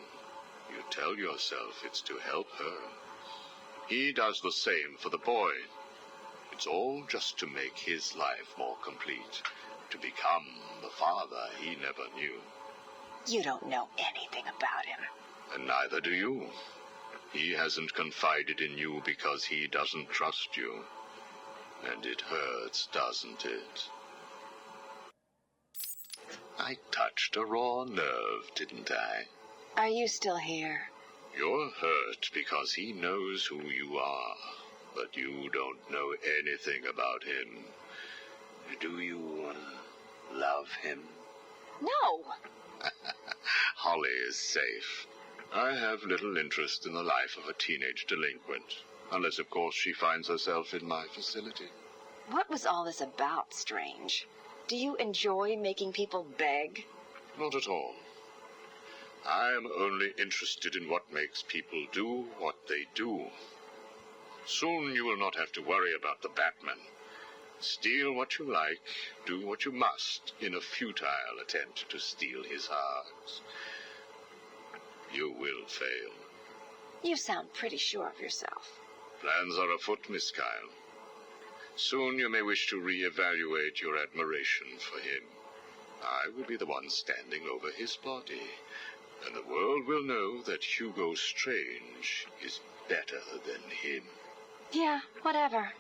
You tell yourself it's to help her. He does the same for the boy. It's all just to make his life more complete, to become the father he never knew. You don't know anything about him. And neither do you. He hasn't confided in you because he doesn't trust you. And it hurts, doesn't it? I touched a raw nerve, didn't I? Are you still here? You're hurt because he knows who you are, but you don't know anything about him. Do you love him? No! Holly is safe. I have little interest in the life of a teenage delinquent, unless, of course, she finds herself in my facility. What was all this about, Strange? Do you enjoy making people beg? Not at all. I am only interested in what makes people do what they do. Soon you will not have to worry about the Batman. Steal what you like, do what you must, in a futile attempt to steal his heart. You will fail. You sound pretty sure of yourself. Plans are afoot, Miss Kyle. Soon you may wish to re-evaluate your admiration for him. I will be the one standing over his body, and the world will know that Hugo Strange is better than him. Yeah, whatever.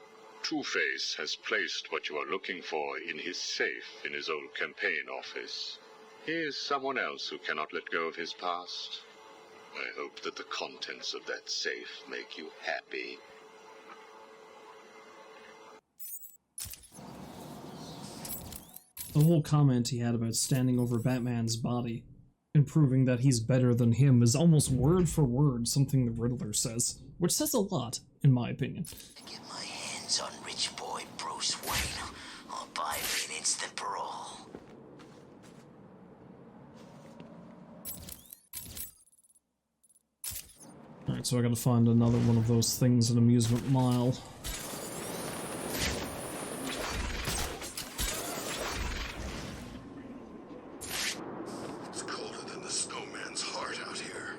Two-Face has placed what you are looking for in his safe in his old campaign office. He is someone else who cannot let go of his past. I hope that the contents of that safe make you happy. The whole comment he had about standing over Batman's body and proving that he's better than him is almost word for word something the Riddler says, which says a lot, in my opinion. Get my hands on rich boy Bruce Wayne. I'll buy me an instant parole. Alright, so I gotta find another one of those things in Amusement Mile. It's colder than the snowman's heart out here.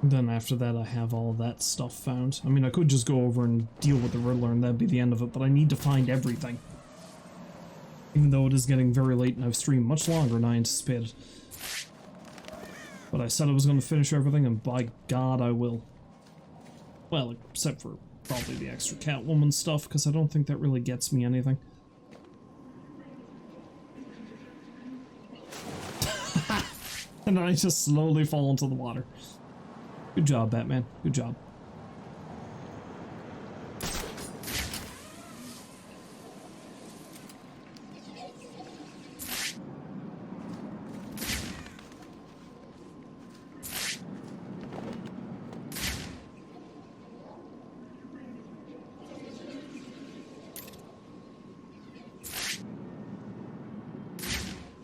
Then after that I have all that stuff found. I mean, I could just go over and deal with the Riddler and that'd be the end of it, but I need to find everything. Even though it is getting very late and I've streamed much longer than I anticipated. But I said I was going to finish everything, and by God I will. Well, except for probably the extra Catwoman stuff, because I don't think that really gets me anything. And then I just slowly fall into the water. Good job, Batman. Good job.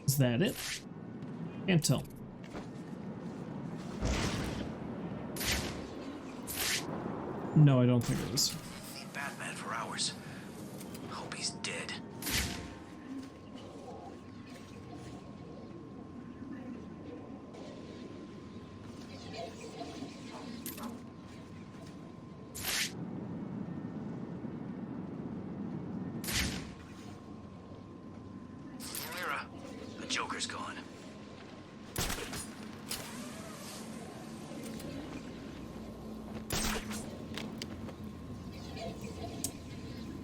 Is that it? Can't tell. No, I don't think it is. Need Batman for hours. Hope he's dead. Mira, the Joker's gone.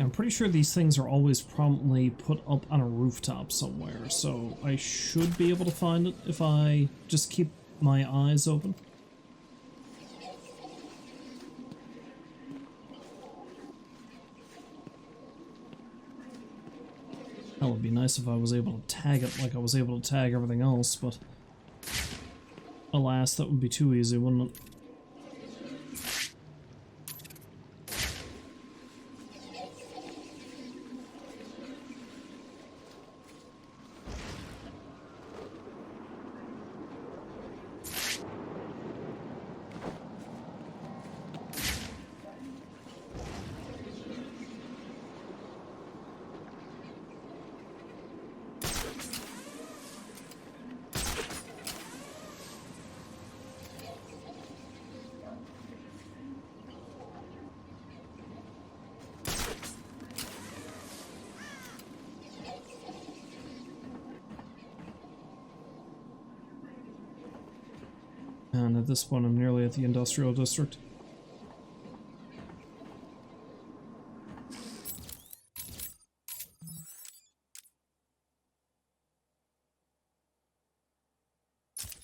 I'm pretty sure these things are always promptly put up on a rooftop somewhere, so I should be able to find it if I just keep my eyes open. That would be nice if I was able to tag it like I was able to tag everything else, but alas, that would be too easy, wouldn't it? And at this point, I'm nearly at the industrial district.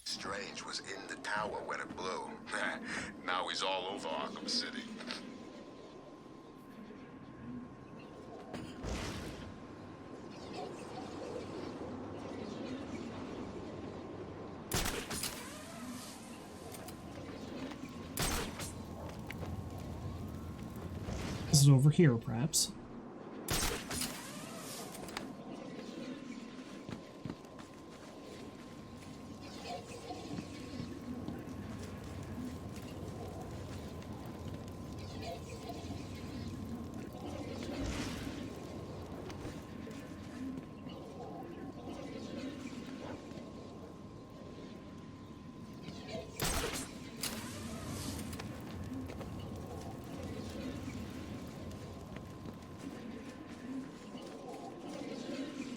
Strange was in the tower when it blew. Now he's all over Arkham City. Is it over here, perhaps?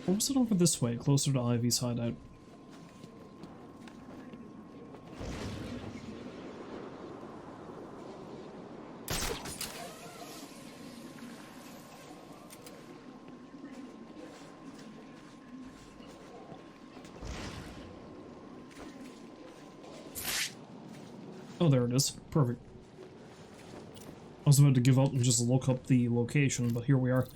Or was it over this way, closer to Ivy's hideout? Oh, there it is. Perfect. I was about to give up and just look up the location, but here we are.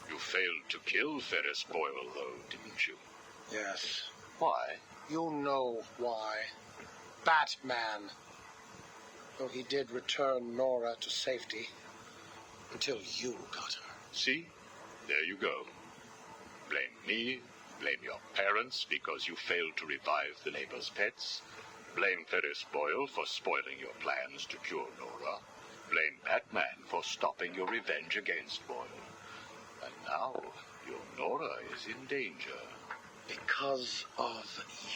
You failed to kill Ferris Boyle, though, didn't you? Yes. Why? You know why. Batman. Though he did return Nora to safety. Until you got her. See? There you go. Blame me, blame your parents because you failed to revive the neighbor's pets. Blame Ferris Boyle for spoiling your plans to cure Nora. Blame Batman for stopping your revenge against Boyle. And now, your Nora is in danger. Because of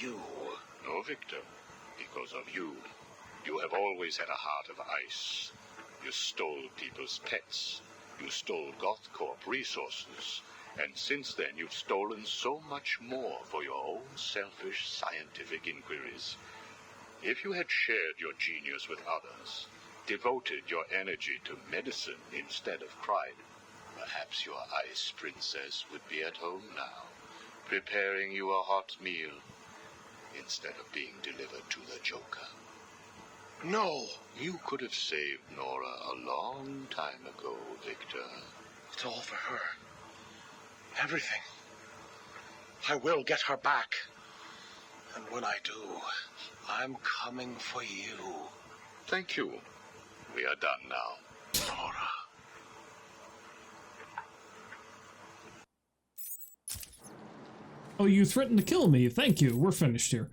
you. No, Victor. Because of you. You have always had a heart of ice. You stole people's pets. You stole GothCorp resources. And since then, you've stolen so much more for your own selfish scientific inquiries. If you had shared your genius with others, devoted your energy to medicine instead of crime, perhaps your ice princess would be at home now, preparing you a hot meal instead of being delivered to the Joker. No! You could have saved Nora a long time ago, Victor. It's all for her. Everything. I will get her back. And when I do, I'm coming for you. Thank you. We are done now. Nora. Oh, you threatened to kill me. Thank you. We're finished here.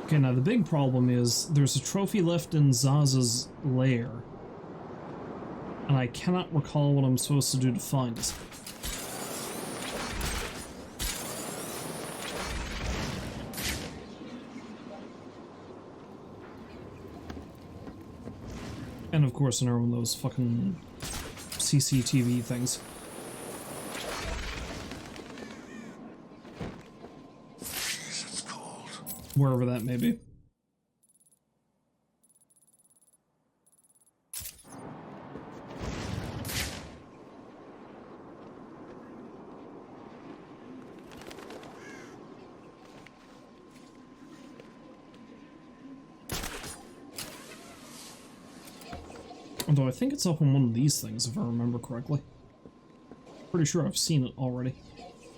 Okay, now the big problem is there's a trophy left in Zaza's lair, and I cannot recall what I'm supposed to do to find it. And of course another one of those fucking CCTV things. Wherever that may be. Although I think it's up on one of these things, if I remember correctly. Pretty sure I've seen it already.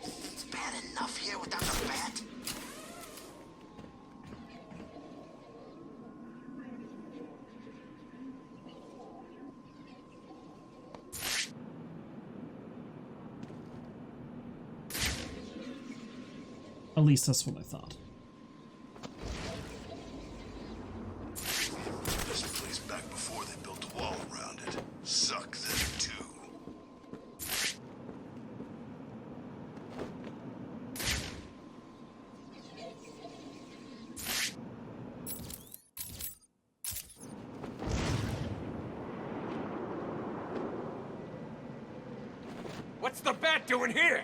It's bad enough here without the bat. At least that's what I thought. This place back before they built a wall around it. Suck them too. What's the bat doing here?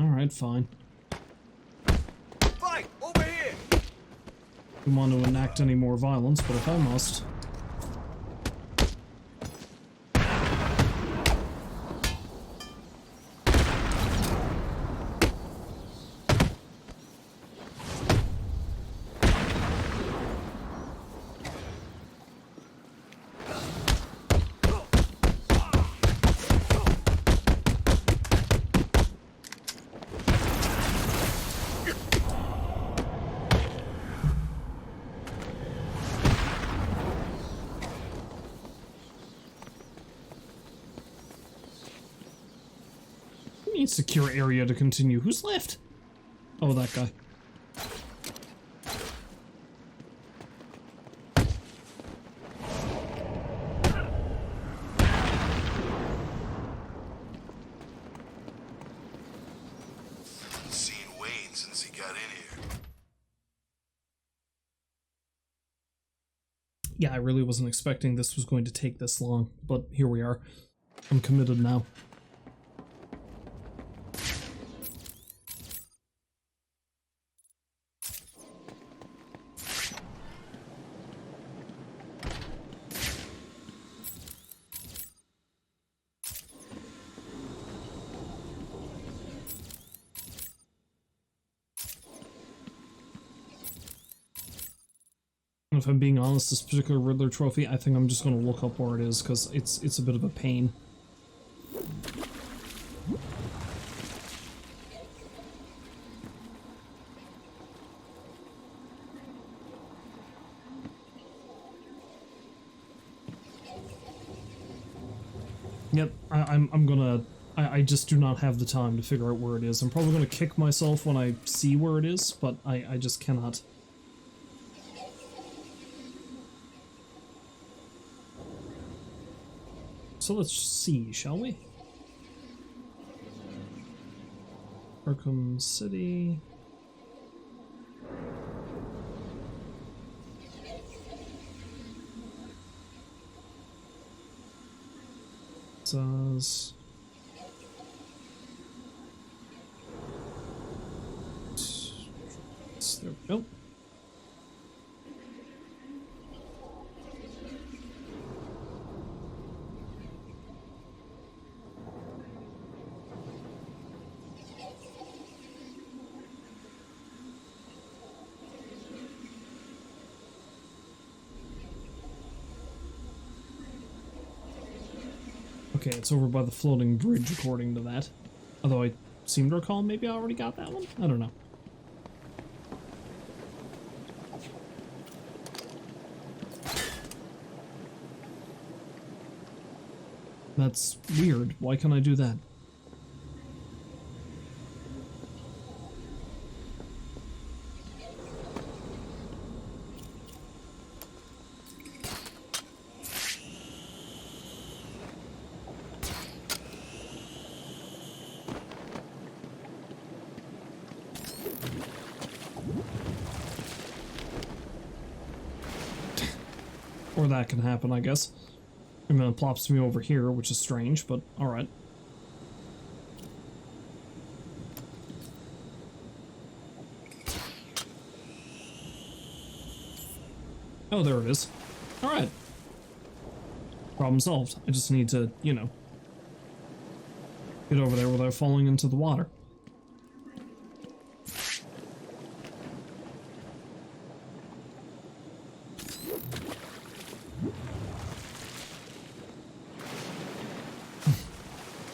Alright, fine. Fight! Over here! Don't want to enact any more violence, but if I must. Secure area to continue. Who's left? Oh, that guy. Yeah, I really wasn't expecting this was going to take this long, but here we are. I'm committed now. If I'm being honest, this particular Riddler trophy, I think I'm just going to look up where it is, because it's a bit of a pain. Yep, I'm gonna... I just do not have the time to figure out where it is. I'm probably gonna kick myself when I see where it is, but I just cannot... So let's see, shall we? Arkham City. Says... There we go. Okay, it's over by the floating bridge, according to that. Although I seem to recall maybe I already got that one? I don't know. That's weird. Why can't I do that? Or that can happen, I guess. And then it plops me over here, which is strange, but alright. Oh, there it is. Alright. Problem solved. I just need to, you know, get over there without falling into the water.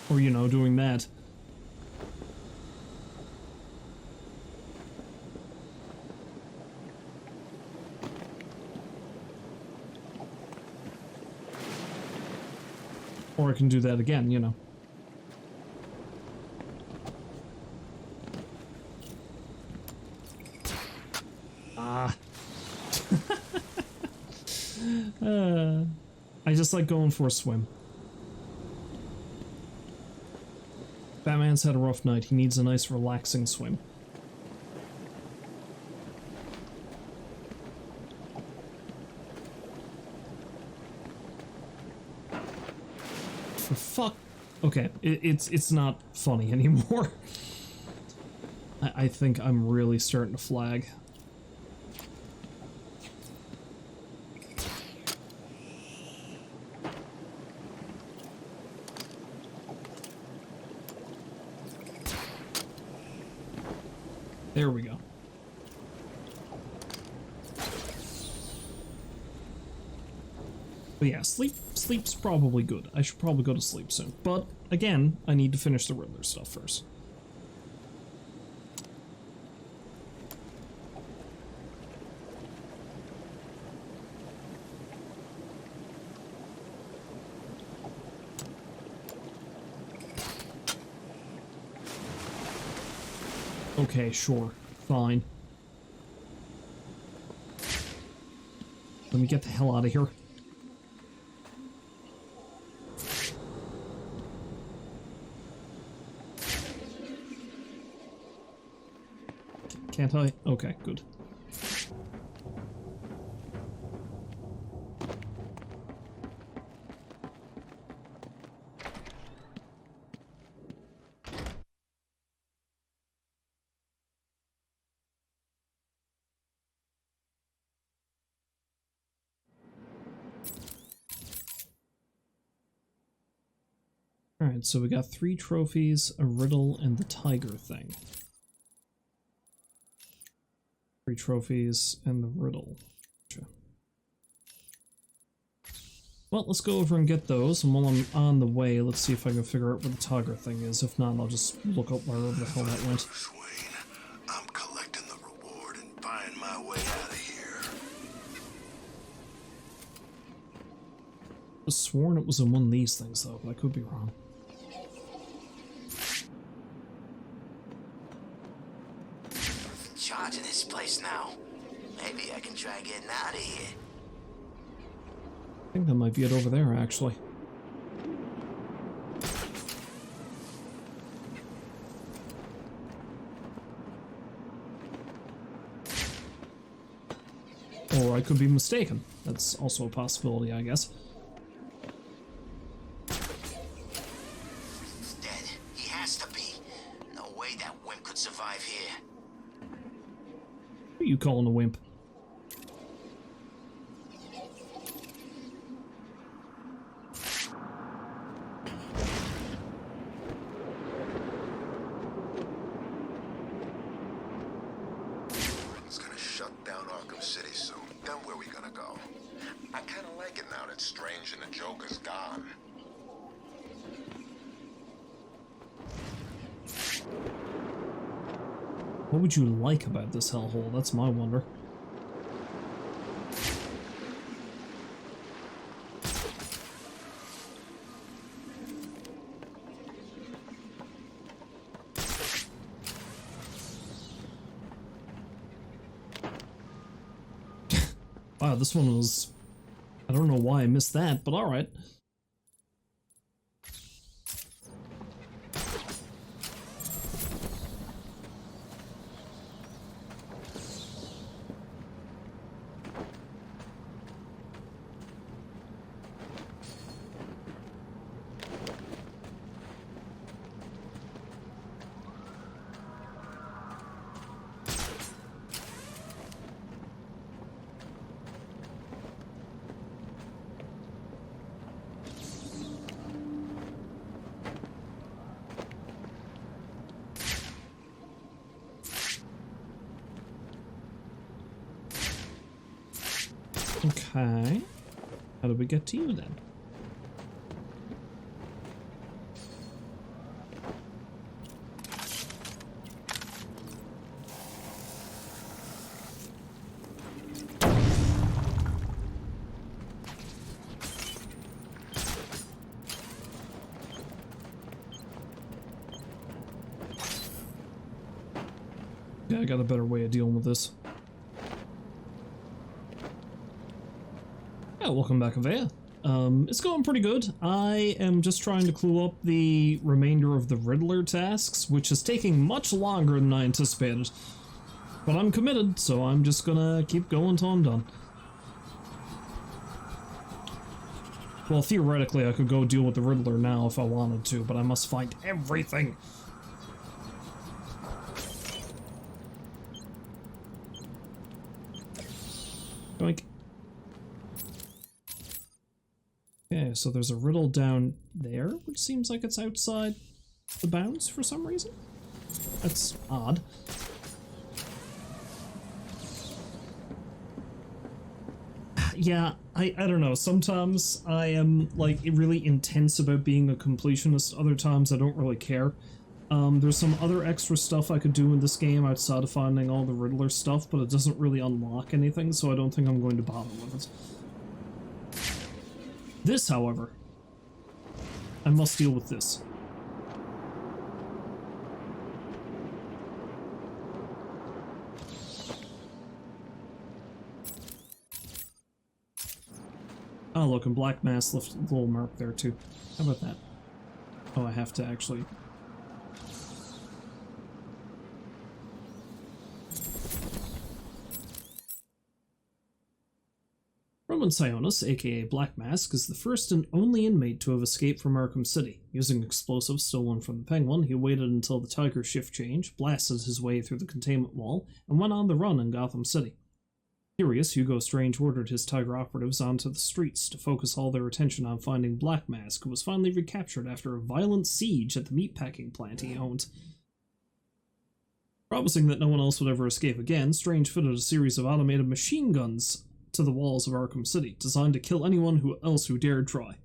Or, you know, doing that. Or I can do that again, you know. Ah. I just like going for a swim. Batman's had a rough night. He needs a nice, relaxing swim. For fuck... Okay, it's not funny anymore. I think I'm really starting to flag. There we go. But yeah, sleep's probably good. I should probably go to sleep soon. But again, I need to finish the Riddler stuff first. Okay, sure. Fine. Let me get the hell out of here. Can't I? Okay, good. Alright, so we got 3 trophies, a riddle, and the tiger thing. 3 trophies and the riddle. Gotcha. Well, let's go over and get those, and while I'm on the way, let's see if I can figure out where the tiger thing is. If not, I'll just look up wherever the hell that went. I'm collecting the reward and buying my way out of here. I sworn it was in one of these things, though, but I could be wrong. Charging this place now. Maybe I can try getting out of here. I think that might be it over there, actually. Or I could be mistaken. That's also a possibility, I guess. He's dead. He has to be. No way that wimp could survive here. Who are you calling a wimp? It's gonna shut down Arkham City soon. Then where we gonna go? I kinda like it now that Strange and the Joker's gone. What would you like about this hellhole? That's my wonder. Wow, this one was... I don't know why I missed that, but alright. Okay. How do we get to you then? Yeah, I got a better way of dealing with this. Yeah, welcome back, Avea. It's going pretty good. I am just trying to clue up the remainder of the Riddler tasks, which is taking much longer than I anticipated. But I'm committed, so I'm just gonna keep going till I'm done. Well, theoretically, I could go deal with the Riddler now if I wanted to, but I must find everything. Doink. Okay, so there's a riddle down there, which seems like it's outside the bounds for some reason. That's odd. Yeah, I don't know. Sometimes I am, like, really intense about being a completionist. Other times I don't really care. There's some other extra stuff I could do in this game outside of finding all the Riddler stuff, but it doesn't really unlock anything, so I don't think I'm going to bother with it. This, however, I must deal with this. Oh, look, and Black Mass left a little mark there, too. How about that? Oh, I have to actually... Roman Sionis, aka Black Mask, is the first and only inmate to have escaped from Arkham City. Using explosives stolen from the Penguin, he waited until the Tiger's shift change, blasted his way through the containment wall, and went on the run in Gotham City. Curious, Hugo Strange ordered his Tiger operatives onto the streets to focus all their attention on finding Black Mask, who was finally recaptured after a violent siege at the meatpacking plant he owned. Promising that no one else would ever escape again, Strange fitted a series of automated machine guns to the walls of Arkham City, designed to kill anyone else who dared try.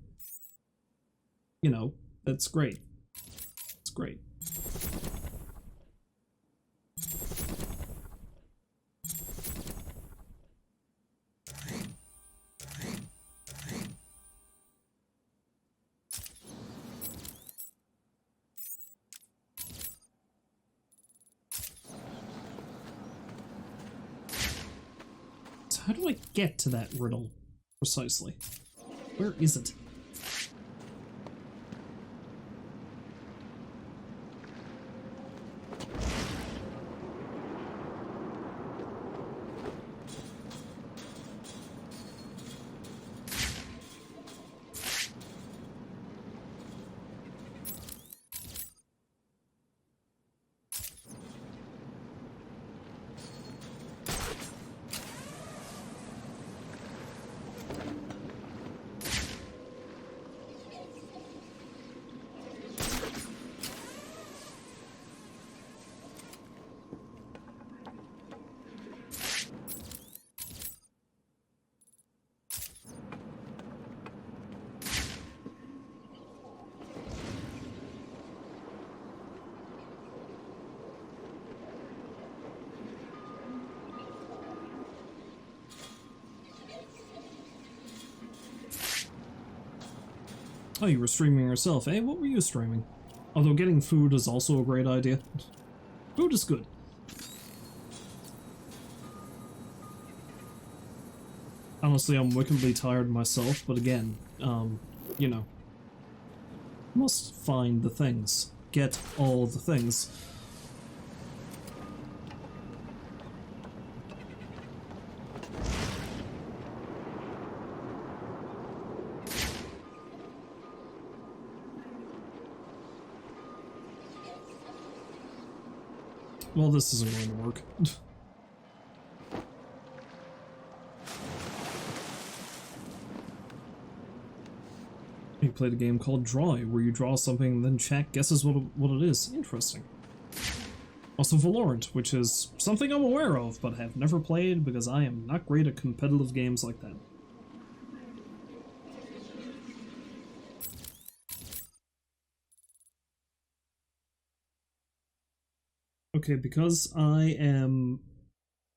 You know, that's great. It's great. How do I get to that riddle, precisely? Where is it? Oh, you were streaming yourself, eh? What were you streaming? Although getting food is also a great idea. Food is good. Honestly, I'm wickedly tired myself, but again, you know. Must find the things. Get all the things. Well, this isn't going to work. You played a game called Draw, where you draw something and then chat guesses what it is. Interesting. Also Valorant, which is something I'm aware of, but have never played because I am not great at competitive games like that. Okay, because I am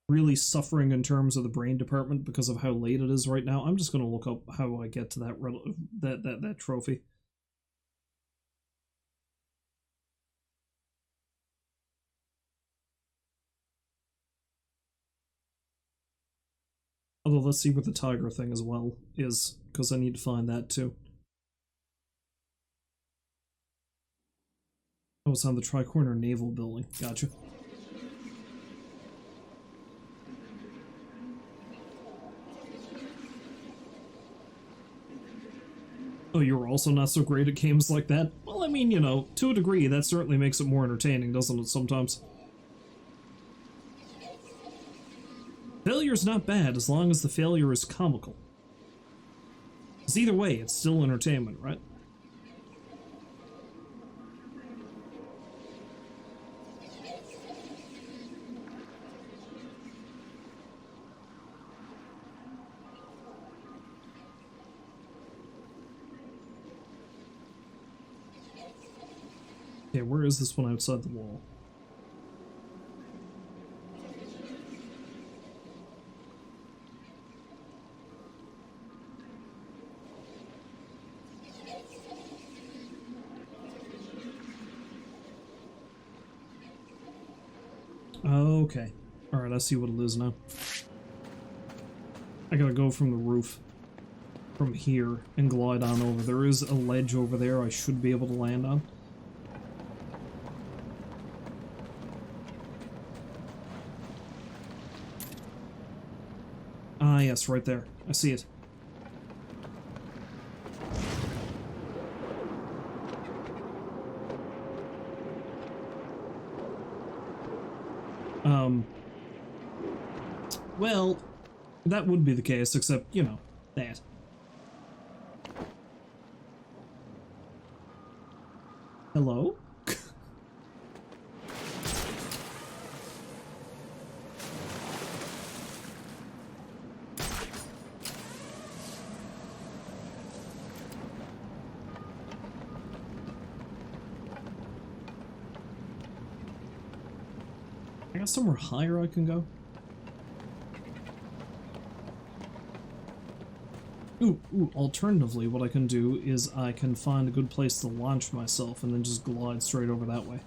really suffering in terms of the brain department because of how late it is right now, I'm just going to look up how I get to that trophy. Although let's see what the tiger thing as well is, because I need to find that too. Oh, it's on the Tri-Corner Naval Building. Gotcha. Oh, you're also not so great at games like that? Well, I mean, you know, to a degree, that certainly makes it more entertaining, doesn't it, sometimes? Failure's not bad, as long as the failure is comical. Because either way, it's still entertainment, right? Okay, where is this one outside the wall? Okay. Alright, I see what it is now. I gotta go from the roof. From here and glide on over. There is a ledge over there I should be able to land on. Ah, yes, right there. I see it. Well, That would be the case, except, you know, that. Hello? I got somewhere higher I can go? Ooh, alternatively, what I can do is I can find a good place to launch myself and then just glide straight over that way.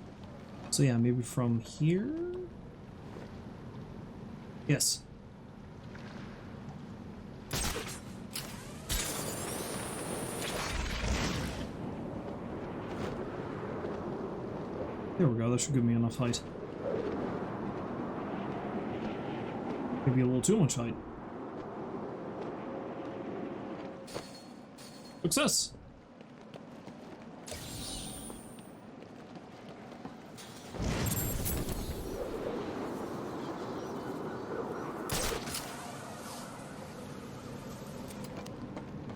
So yeah, maybe from here? Yes. There we go, that should give me enough height. Maybe a little too much height. Success!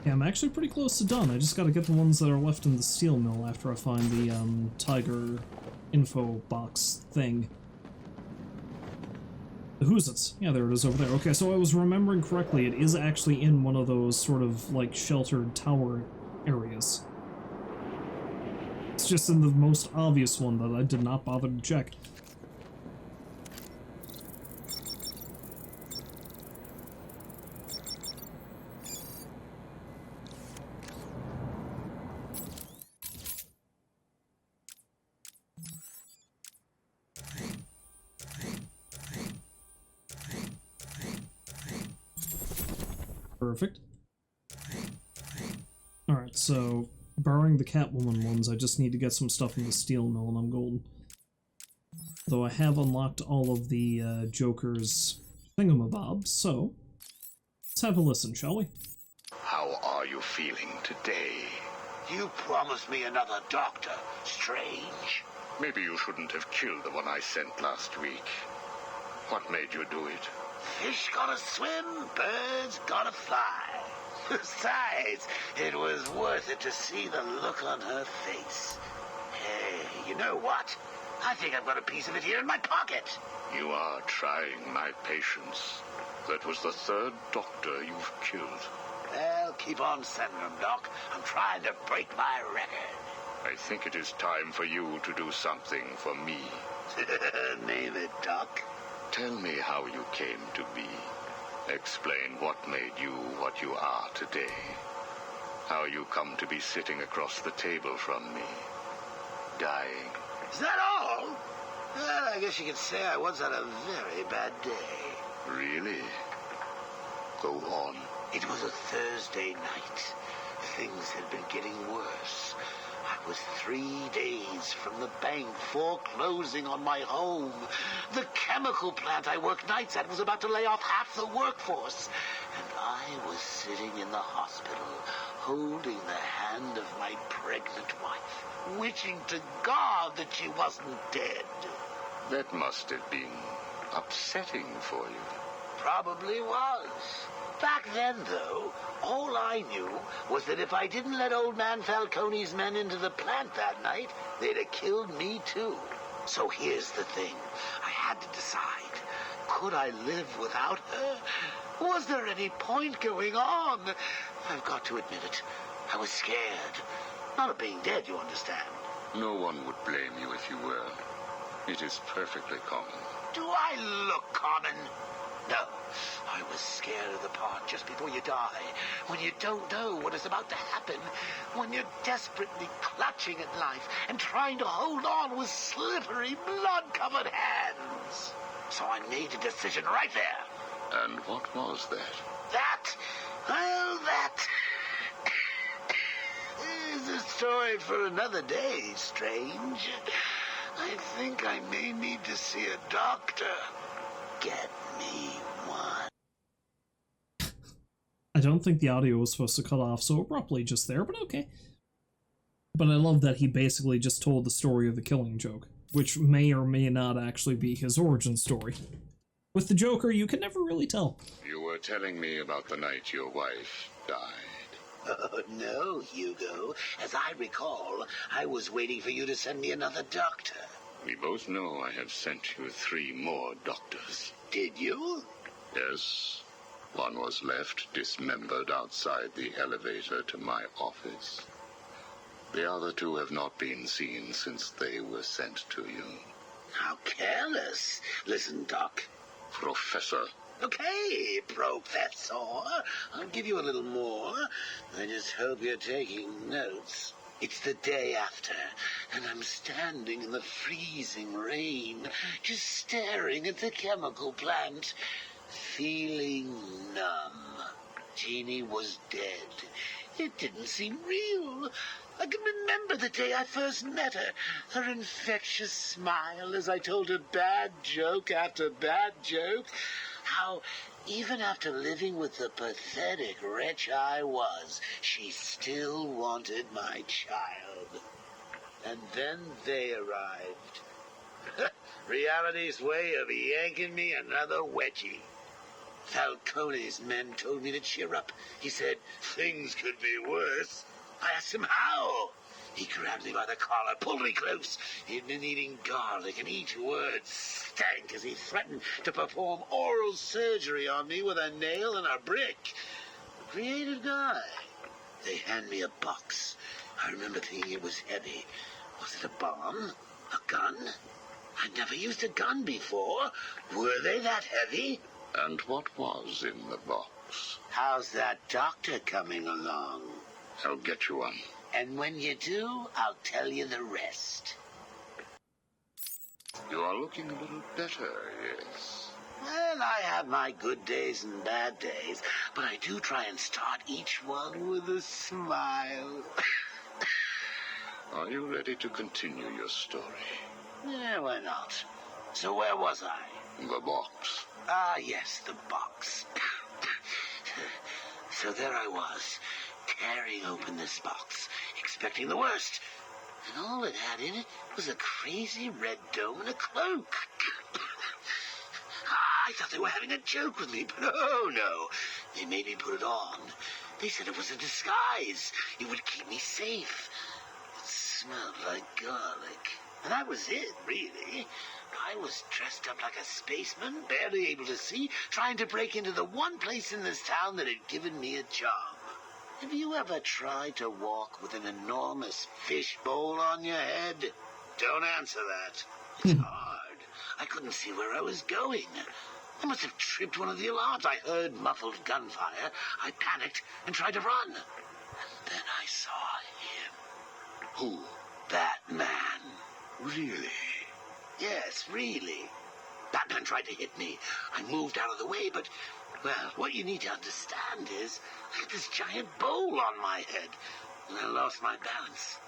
Yeah, I'm actually pretty close to done. I just gotta get the ones that are left in the steel mill after I find the, Tiger info box thing. Who's it? Yeah, there it is over there. Okay, so I was remembering correctly, it is actually in one of those sort of, like, sheltered tower areas. It's just in the most obvious one that I did not bother to check. Perfect. Alright, so, barring the Catwoman ones, I just need to get some stuff in the steel mill and I'm golden. Though I have unlocked all of the Joker's thingamabobs, so let's have a listen, shall we? How are you feeling today? You promised me another doctor, Strange. Maybe you shouldn't have killed the one I sent last week. What made you do it? Fish gotta swim, birds gotta fly. Besides, it was worth it to see the look on her face. Hey, you know what? I think I've got a piece of it here in my pocket. You are trying my patience. That was the third doctor you've killed. Well, keep on sending them, Doc. I'm trying to break my record. I think it is time for you to do something for me. Name it, Doc. Tell me how you came to be. Explain what made you what you are today. How you come to be sitting across the table from me. Dying. Is that all? Well, I guess you could say I once had a very bad day. Really? Go on. It was a Thursday night. Things had been getting worse. I was 3 days from the bank foreclosing on my home. The chemical plant I worked nights at was about to lay off half the workforce. And I was sitting in the hospital, holding the hand of my pregnant wife, wishing to God that she wasn't dead. That must have been upsetting for you. Probably was. Back then, though, all I knew was that if I didn't let old man Falcone's men into the plant that night, they'd have killed me too. So here's the thing. I had to decide. Could I live without her? Was there any point going on? I've got to admit it. I was scared. Not of being dead, you understand. No one would blame you if you were. It is perfectly common. Do I look common? No. I was scared of the part just before you die, when you don't know what is about to happen, when you're desperately clutching at life and trying to hold on with slippery, blood-covered hands. So I made a decision right there. And what was that? That is a story for another day, Strange. I think I may need to see a doctor. Get me one. I don't think the audio was supposed to cut off so abruptly just there, but okay. But I love that he basically just told the story of the Killing Joke, which may or may not actually be his origin story. With the Joker, you can never really tell. You were telling me about the night your wife died. Oh, no, Hugo. As I recall, I was waiting for you to send me another doctor. We both know I have sent you 3 more doctors. Did you? Yes. One was left dismembered outside the elevator to my office. The other 2 have not been seen since they were sent to you. How careless. Listen, Doc. Professor. Okay, Professor. I'll give you a little more. I just hope you're taking notes. It's the day after, and I'm standing in the freezing rain, just staring at the chemical plant, feeling numb. Jeannie was dead. It didn't seem real. I can remember the day I first met her. Her infectious smile as I told her bad joke after bad joke. How, even after living with the pathetic wretch I was, she still wanted my child. And then they arrived. Reality's way of yanking me another wedgie. Falcone's men told me to cheer up. He said things could be worse. I asked him how. He grabbed me by the collar, pulled me close. He'd been eating garlic, and each word stank as he threatened to perform oral surgery on me with a nail and a brick. Creative guy. They hand me a box. I remember thinking it was heavy. Was it a bomb? A gun? I'd never used a gun before. Were they that heavy? And what was in the box? How's that doctor coming along? I'll get you one. And when you do, I'll tell you the rest. You are looking a little better, yes. Well, I have my good days and bad days, but I do try and start each one with a smile. Are you ready to continue your story? Yeah, why not? So where was I? The box. Ah, yes, the box. So there I was, tearing open this box, expecting the worst. And all it had in it was a crazy red dome and a cloak. I thought they were having a joke with me, but oh no. They made me put it on. They said it was a disguise. It would keep me safe. It smelled like garlic. And that was it, really. I was dressed up like a spaceman, barely able to see, trying to break into the one place in this town that had given me a job. Have you ever tried to walk with an enormous fishbowl on your head? Don't answer that. It's hard. I couldn't see where I was going. I must have tripped one of the alarms. I heard muffled gunfire. I panicked and tried to run. And then I saw him. Who? Batman. Really? Yes, really. Batman tried to hit me. I moved out of the way, but, well, what you need to understand is I had this giant bowl on my head, and I lost my balance.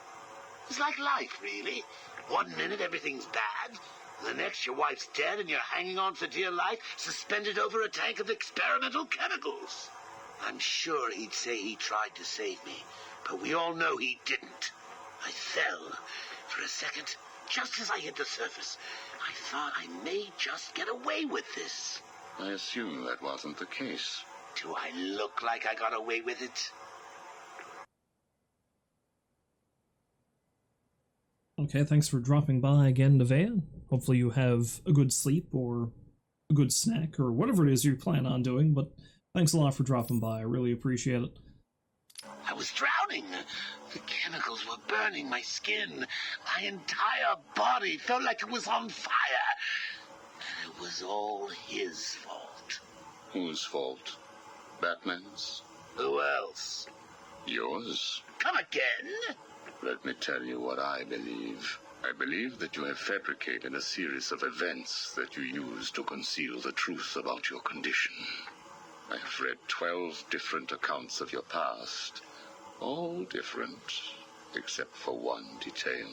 It's like life, really. 1 minute everything's bad, and the next your wife's dead and you're hanging on for dear life, suspended over a tank of experimental chemicals. I'm sure he'd say he tried to save me, but we all know he didn't. I fell. For a second, just as I hit the surface, I thought I may just get away with this. I assume that wasn't the case. Do I look like I got away with it? Okay, thanks for dropping by again, Nevaeh. Hopefully you have a good sleep or a good snack or whatever it is you plan on doing, but thanks a lot for dropping by. I really appreciate it. I was drowning. The chemicals were burning my skin. My entire body felt like it was on fire. And it was all his fault. Whose fault? Batman's? Who else? Yours? Come again? Let me tell you what I believe. I believe that you have fabricated a series of events that you use to conceal the truth about your condition. I have read 12 different accounts of your past. All different, except for one detail.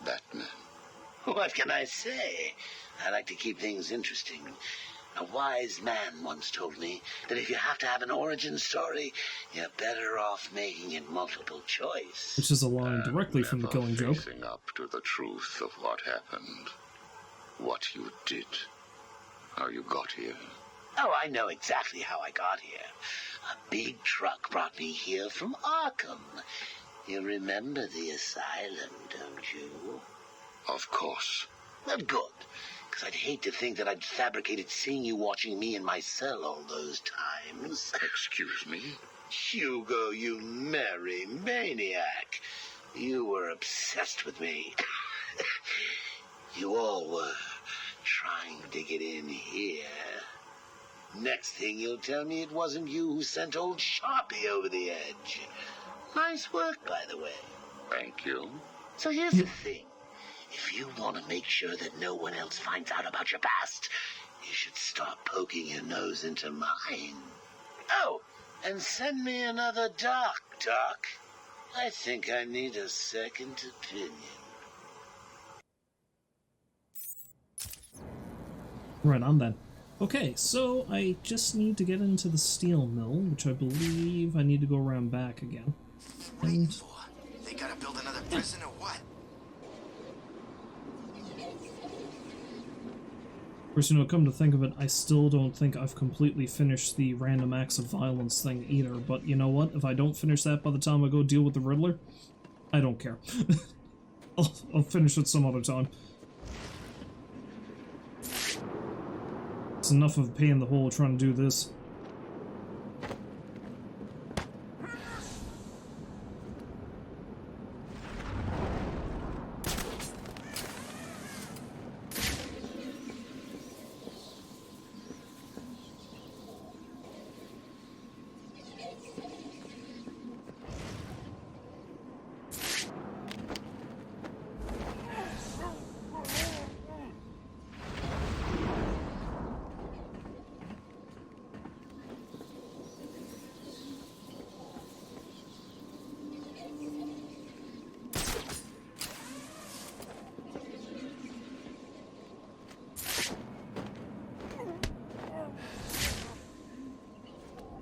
Batman. What can I say? I like to keep things interesting. A wise man once told me that if you have to have an origin story, you're better off making it multiple choice. Which is a line directly from The Killing Joke. Facing up to the truth of what happened. What you did. how you got here. Oh, I know exactly how I got here. A big truck brought me here from Arkham. You remember the asylum, don't you? Of course. Well, good. Because I'd hate to think that I'd fabricated seeing you watching me in my cell all those times. Excuse me? Hugo, you merry maniac. You were obsessed with me. You all were trying to get in here. Next thing you'll tell me it wasn't you who sent old Sharpie over the edge. Nice work, by the way. Thank you. So here's the thing. If you want to make sure that no one else finds out about your past, you should start poking your nose into mine. Oh, and send me another doc. I think I need a second opinion. Right on then. Okay, so I just need to get into the steel mill, which I believe I need to go around back again. Waiting for? They gotta build another prison or what? Of course, you know, come to think of it, I still don't think I've completely finished the random acts of violence thing either, but you know what? If I don't finish that by the time I go deal with the Riddler, I don't care. I'll finish it some other time. It's enough of a pain in the hole trying to do this.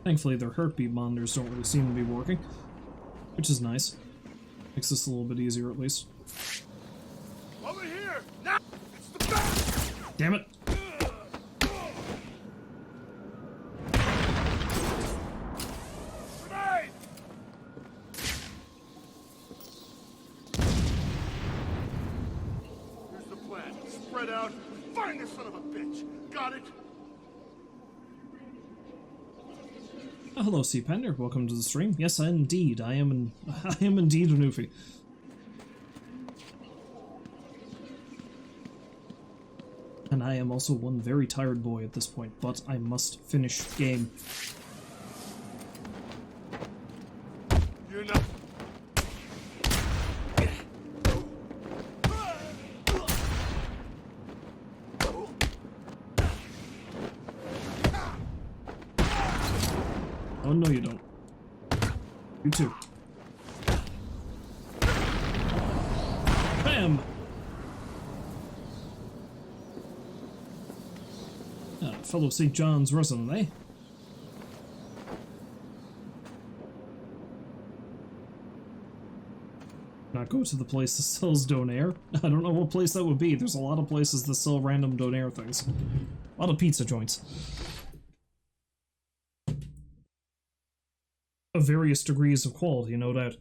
Thankfully, their heartbeat monitors don't really seem to be working, which is nice. Makes this a little bit easier, at least. Over here! Now! It's the back! Damn it! Grenade! Here's the plan. Spread out. Find this son of a bitch. Got it? Oh, hello, C. Pender. Welcome to the stream. Yes, indeed. I am indeed a newfie. And I am also one very tired boy at this point, but I must finish game. You're not... Oh, no you don't. You too. Bam! Fellow St. John's resident, eh? Not go to the place that sells donair? I don't know what place that would be. There's a lot of places that sell random donair things. A lot of pizza joints. Of various degrees of quality, no doubt.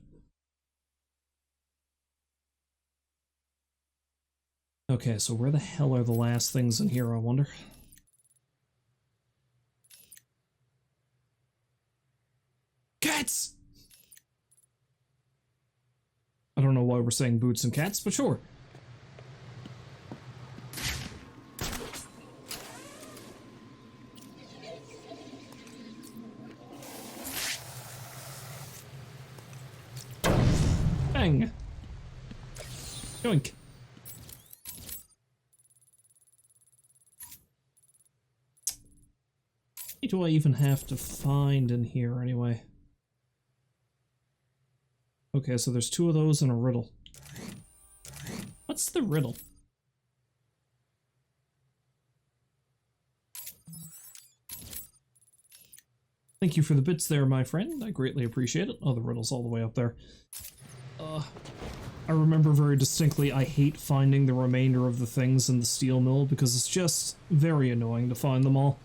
Okay, so where the hell are the last things in here, I wonder? Cats! I don't know why we're saying boots and cats, but sure. Bang! Yoink! What do I even have to find in here anyway? Okay, so there's two of those and a riddle. What's the riddle? Thank you for the bits there, my friend. I greatly appreciate it. Oh, the riddle's all the way up there. I remember very distinctly I hate finding the remainder of the things in the steel mill because it's just very annoying to find them all.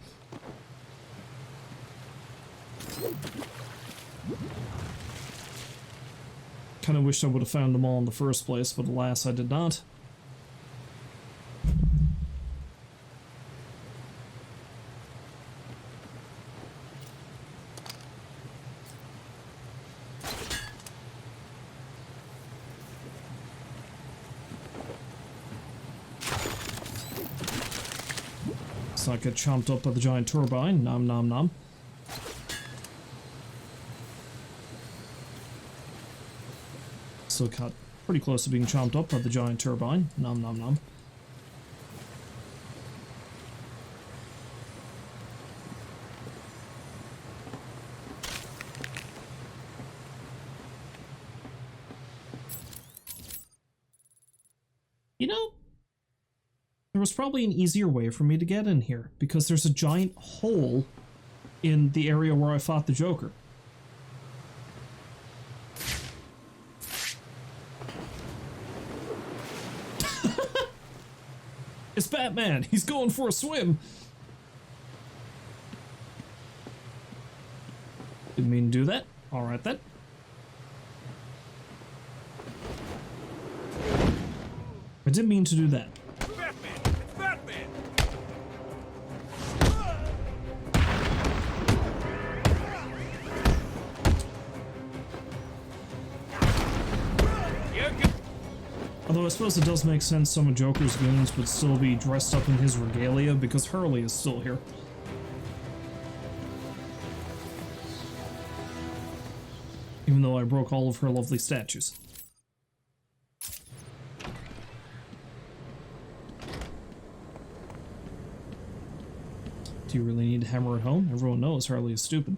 Kinda wished I would have found them all in the first place, but alas, I did not. Let's not get chomped up by the giant turbine. Nom nom nom. So got pretty close to being chomped up by the giant turbine. Nom nom nom. You know, there was probably an easier way for me to get in here, because there's a giant hole in the area where I fought the Joker. It's Batman! He's going for a swim! Didn't mean to do that. Alright then. I didn't mean to do that. Batman! It's Batman! Although I suppose it does make sense some of Joker's goons would still be dressed up in his regalia because Hurley is still here. Even though I broke all of her lovely statues. Do you really need to hammer it home? Everyone knows Harley is stupid.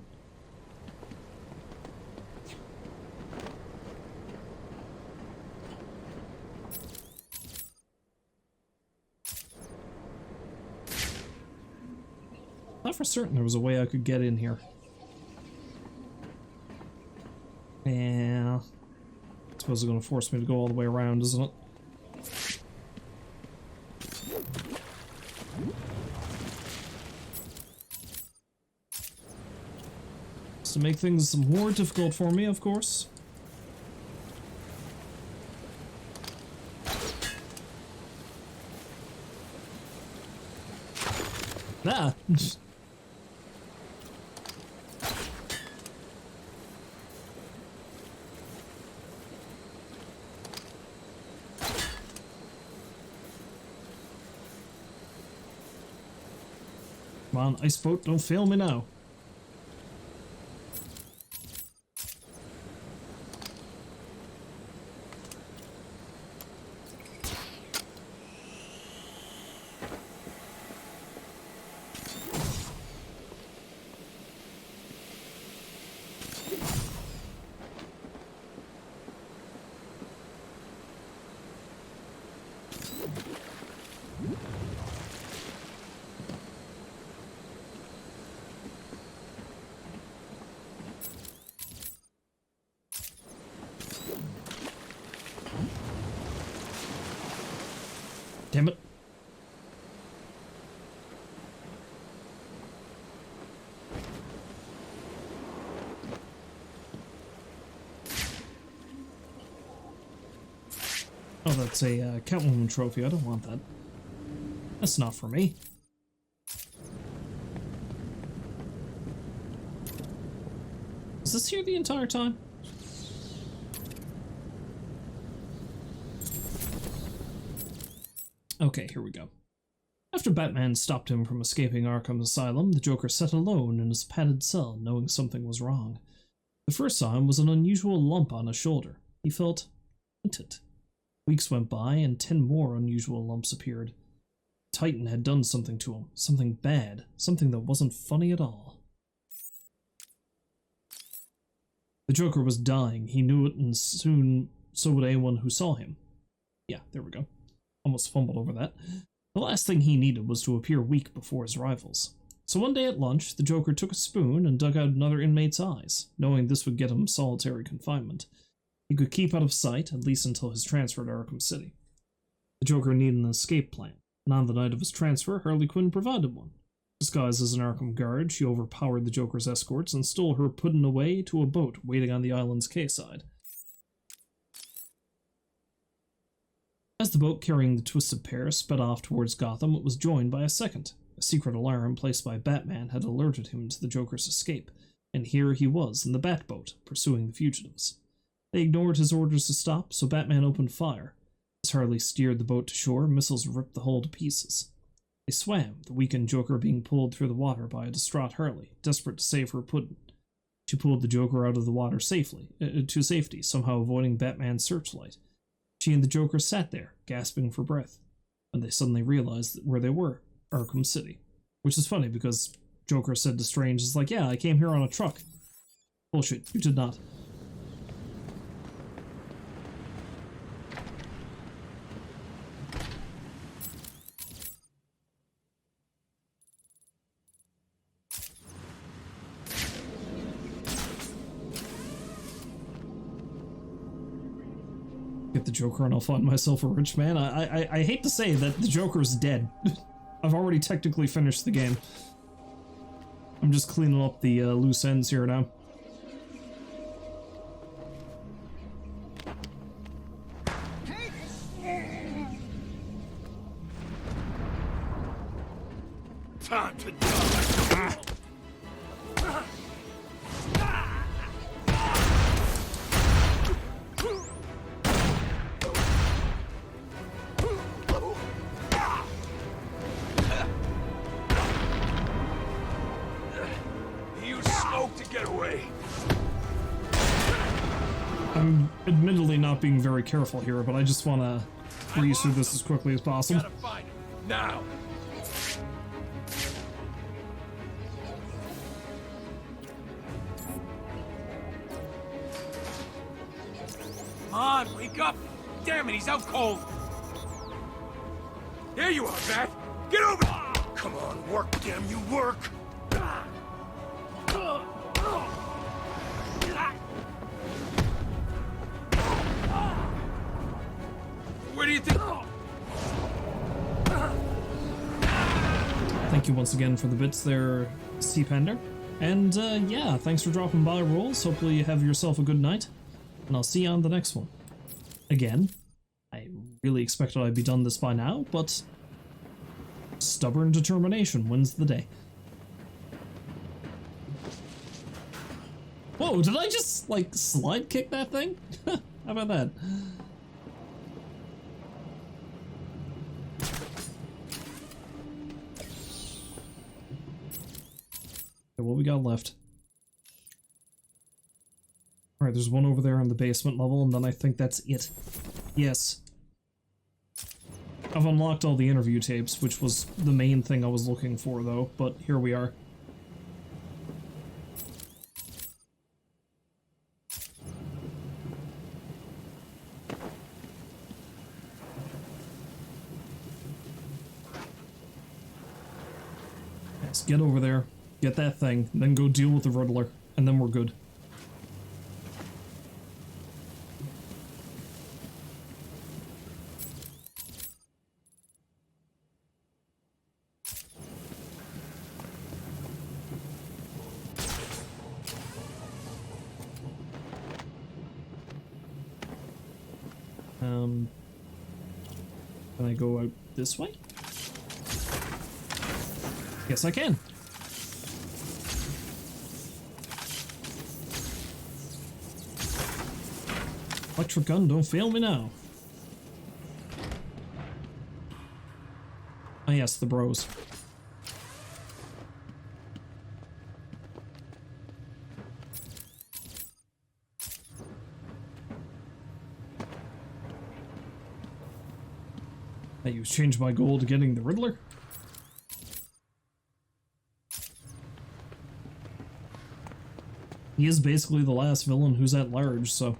Not for certain there was a way I could get in here. Yeah. I suppose it's going to force me to go all the way around, isn't it? To make things more difficult for me, of course. Ah! Come on, ice boat, don't fail me now. Damn it. Oh, that's a Catwoman trophy. I don't want that. That's not for me. Is this here the entire time? Okay, here we go. After Batman stopped him from escaping Arkham Asylum, the Joker sat alone in his padded cell, knowing something was wrong. The first sign was an unusual lump on his shoulder. He felt tainted. Weeks went by, and 10 more unusual lumps appeared. Titan had done something to him, something bad, something that wasn't funny at all. The Joker was dying. He knew it, and soon so would anyone who saw him. Yeah, there we go. Almost fumbled over that. The last thing he needed was to appear weak before his rivals. So one day at lunch, the Joker took a spoon and dug out another inmate's eyes, knowing this would get him solitary confinement. He could keep out of sight, at least until his transfer to Arkham City. The Joker needed an escape plan, and on the night of his transfer, Harley Quinn provided one. Disguised as an Arkham guard, she overpowered the Joker's escorts and stole her puddin' away to a boat waiting on the island's quayside. As the boat carrying the twisted pair sped off towards Gotham, it was joined by a second. A secret alarm placed by Batman had alerted him to the Joker's escape, and here he was in the Batboat, pursuing the fugitives. They ignored his orders to stop, so Batman opened fire. As Harley steered the boat to shore, missiles ripped the hull to pieces. They swam, the weakened Joker being pulled through the water by a distraught Harley, desperate to save her puddin'. She pulled the Joker out of the water to safety, somehow avoiding Batman's searchlight. She and the Joker sat there, gasping for breath, when they suddenly realized where they were, Arkham City. Which is funny, because Joker said to Strange, it's like, yeah, I came here on a truck. Bullshit, you did not. Get the Joker and I'll find myself a rich man. I hate to say that the Joker's dead. I've already technically finished the game. I'm just cleaning up the loose ends here now. Time to die. I'm admittedly not being very careful here, but I just want to breeze through this as quickly as possible. Gotta find him. Now. Come on, wake up! Damn it, he's out cold! There you are, Bat! Get over! Come on, work, damn you, work! Where do you think? Thank you once again for the bits there, Seapender. And yeah, thanks for dropping by, Rolls. Hopefully you have yourself a good night. And I'll see you on the next one. Again, I really expected I'd be done this by now, but stubborn determination wins the day. Whoa, did I just, like, slide kick that thing? How about that? Okay, what we got left? Alright, there's one over there on the basement level, and then I think that's it. Yes. I've unlocked all the interview tapes, which was the main thing I was looking for, though, but here we are. Yes, get over there, get that thing, then go deal with the Riddler, and then we're good. Can I go out this way? Yes, I can. Electric gun, don't fail me now. Ah, yes, the bros. I use change my goal to getting the Riddler. He is basically the last villain who's at large, so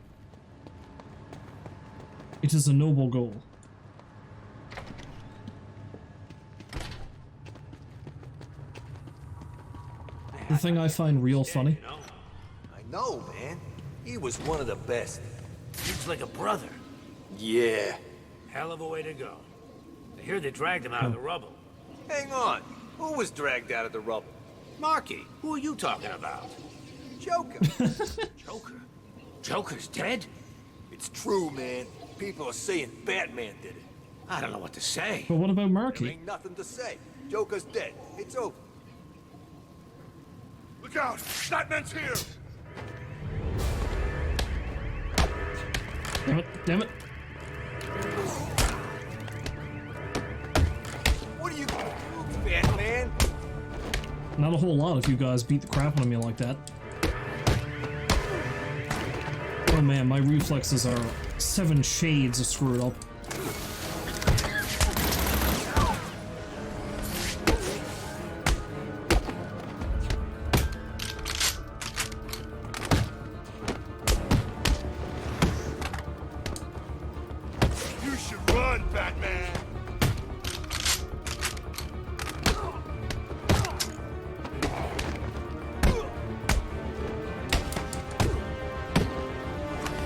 it is a noble goal. The thing I find real funny. I know, man. He was one of the best. He's like a brother. Yeah. Hell of a way to go. I hear they dragged him out of the rubble. Hang on. Who was dragged out of the rubble? Marky, who are you talking about? Joker. Joker? Joker's dead? It's true, man. People are saying Batman did it. I don't know what to say. But what about There Marky? ain't nothing to say. Joker's dead. It's over. Look out! Batman's here! Damn it, damn it. What are you gonna do, Batman? Not a whole lot if you guys beat the crap out of me like that. Oh man, my reflexes are 7 shades of screwed up. You should run, Batman!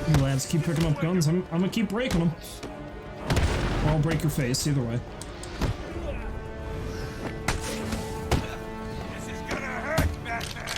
You lads keep picking up guns, I'm gonna keep breaking them. Or I'll break your face, either way. This is gonna hurt, Batman!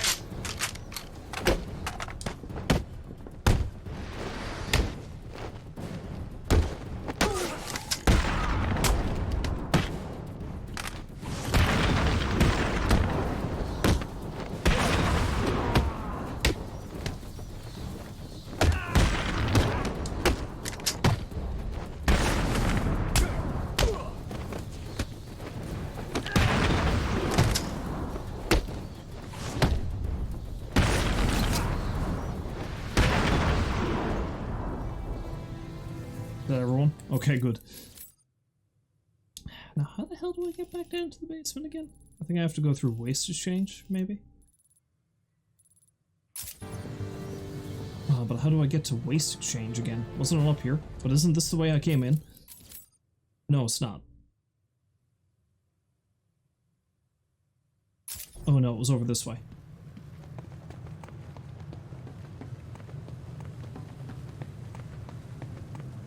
Is that everyone? Okay, good. Now, how the hell do I get back down to the basement again? I think I have to go through waste exchange, maybe? But how do I get to waste exchange again? Wasn't it up here? But isn't this the way I came in? No, it's not. Oh no, it was over this way.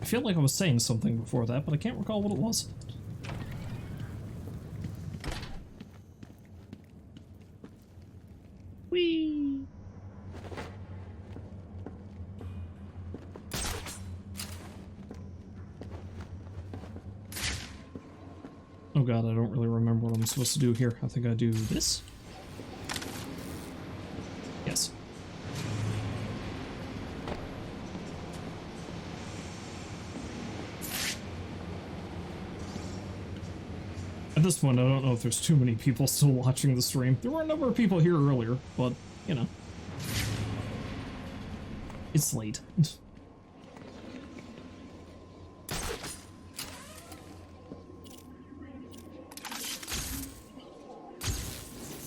I feel like I was saying something before that, but I can't recall what it was. Whee! Oh god, I don't really remember what I'm supposed to do here. I think I do this? Yes. At this point, I don't know if there's too many people still watching the stream. There were a number of people here earlier, but, you know. It's late.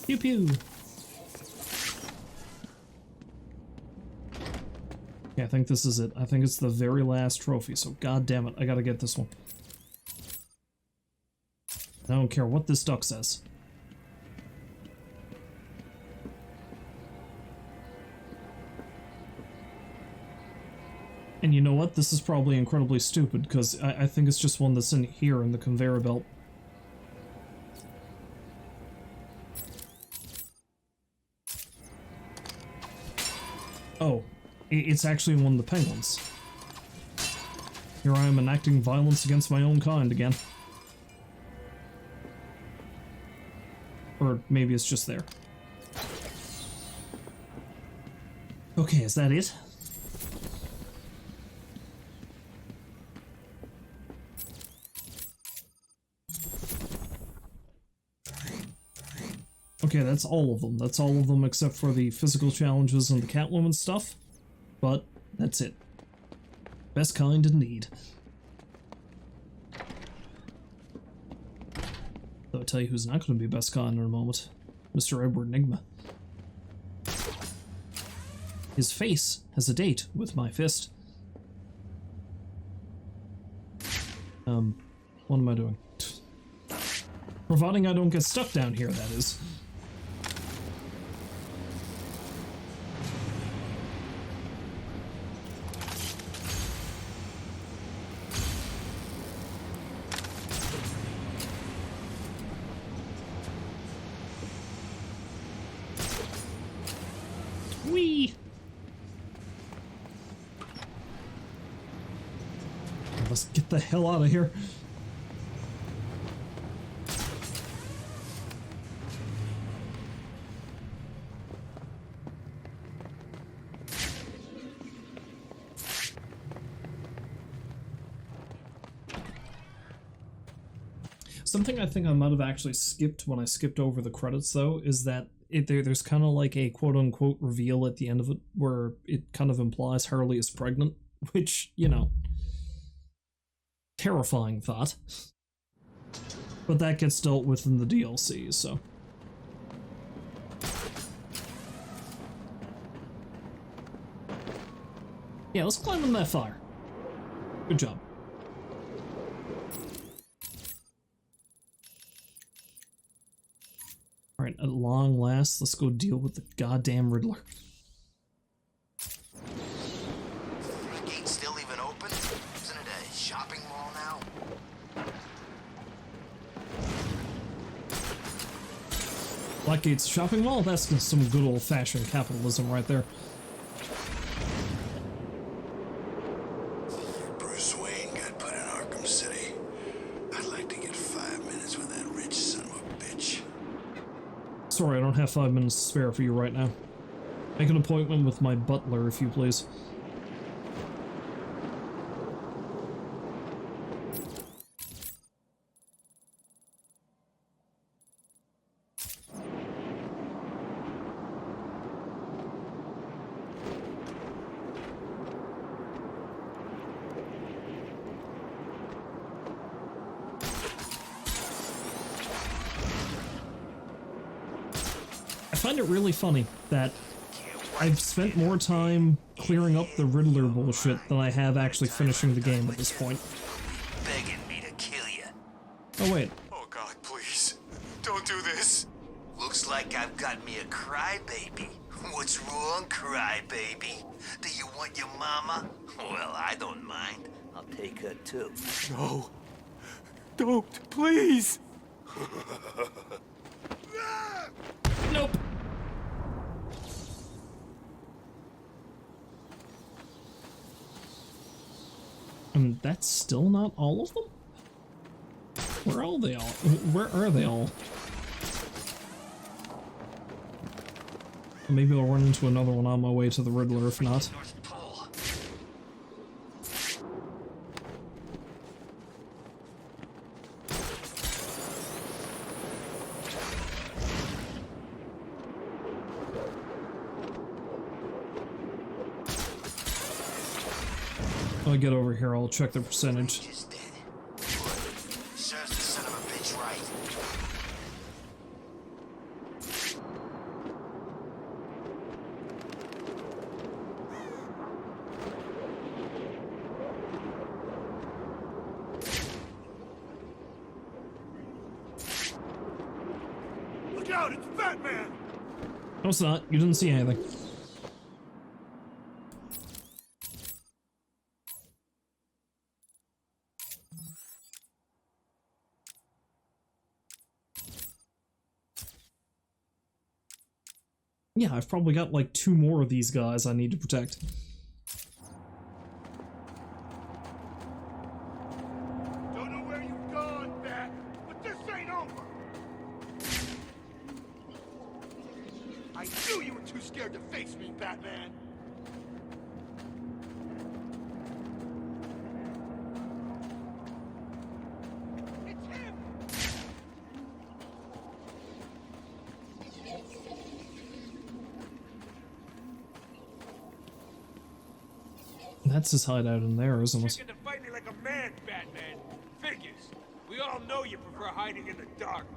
Pew pew! Yeah, I think this is it. I think it's the very last trophy, so god damn it, I gotta get this one. I don't care what this duck says. And you know what? This is probably incredibly stupid, because I think it's just one that's in here in the conveyor belt. Oh, it's actually one of the penguins. Here I am enacting violence against my own kind again. Or maybe it's just there. Okay, is that it? Okay, that's all of them. That's all of them except for the physical challenges and the Catwoman stuff. But that's it. Best kind indeed. Though I'll tell you who's not going to be best kind in a moment. Mr. Edward Nygma. His face has a date with my fist. What am I doing? Providing I don't get stuck down here, that is. Let's get the hell out of here. Something I think I might have actually skipped when I skipped over the credits, though, is that there's kind of like a quote-unquote reveal at the end of it where it kind of implies Harley is pregnant, which, you know, terrifying thought. But that gets dealt with in the DLC, so... Yeah, let's climb in that fire. Good job. Alright, at long last, let's go deal with the goddamn Riddler. The gate's still even open? Isn't it a shopping mall now? Blackgate's shopping mall? That's some good old-fashioned capitalism right there. Bruce Wayne got put in Arkham City. I'd like to get 5 minutes with that rich son of a bitch. Sorry, I don't have 5 minutes to spare for you right now. Make an appointment with my butler, if you please. I find it really funny that I've spent more time clearing up the Riddler bullshit than I have actually finishing the game at this point. Begging me to kill you. Oh wait. Oh God, please. Don't do this. Looks like I've got me a crybaby. What's wrong, crybaby? Do you want your mama? Well, I don't mind. I'll take her too. No. Don't, please. Nope. And that's still not all of them? Where are they all? Where are they all? Maybe I'll run into another one on my way to the Riddler, if not. I'll get over here, I'll check the percentage. Serves the son of a bitch right. Look out, it's Batman! No, it's not. You didn't see anything. Yeah, I've probably got like 2 more of these guys I need to protect. Don't know where you've gone, Bat, but this ain't over! I knew you were too scared to face me, Batman! It's him! That's his hideout in there, isn't it? Chicken to fight me like a man, Batman. Figures. We all know you prefer hiding in the dark.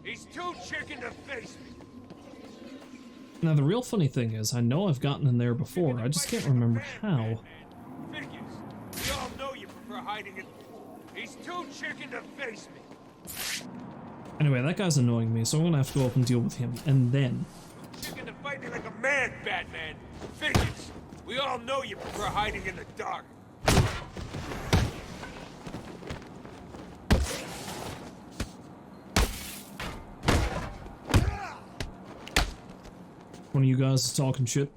He's too chicken to face me. Now the real funny thing is, I know I've gotten in there before, I just can't remember how. Figures. We all know you prefer hiding in... He's too chicken to face me. Anyway, that guy's annoying me, so I'm gonna have to go up and deal with him, and then... Chicken to fight me like a man, Batman. Figures. We all know you prefer hiding in the dark. One of you guys is talking shit.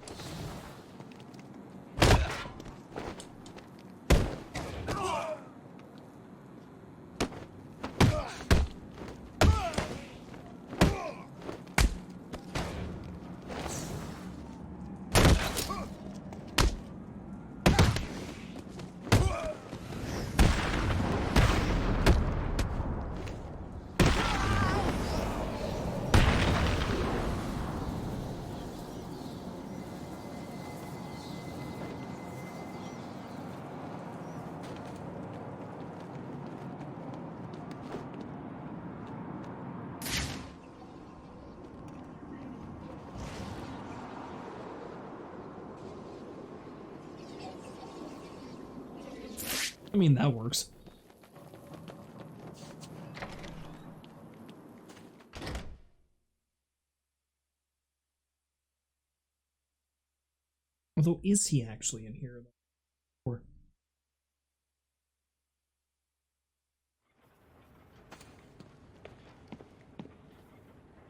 mean, that works. Although, is he actually in here? Or...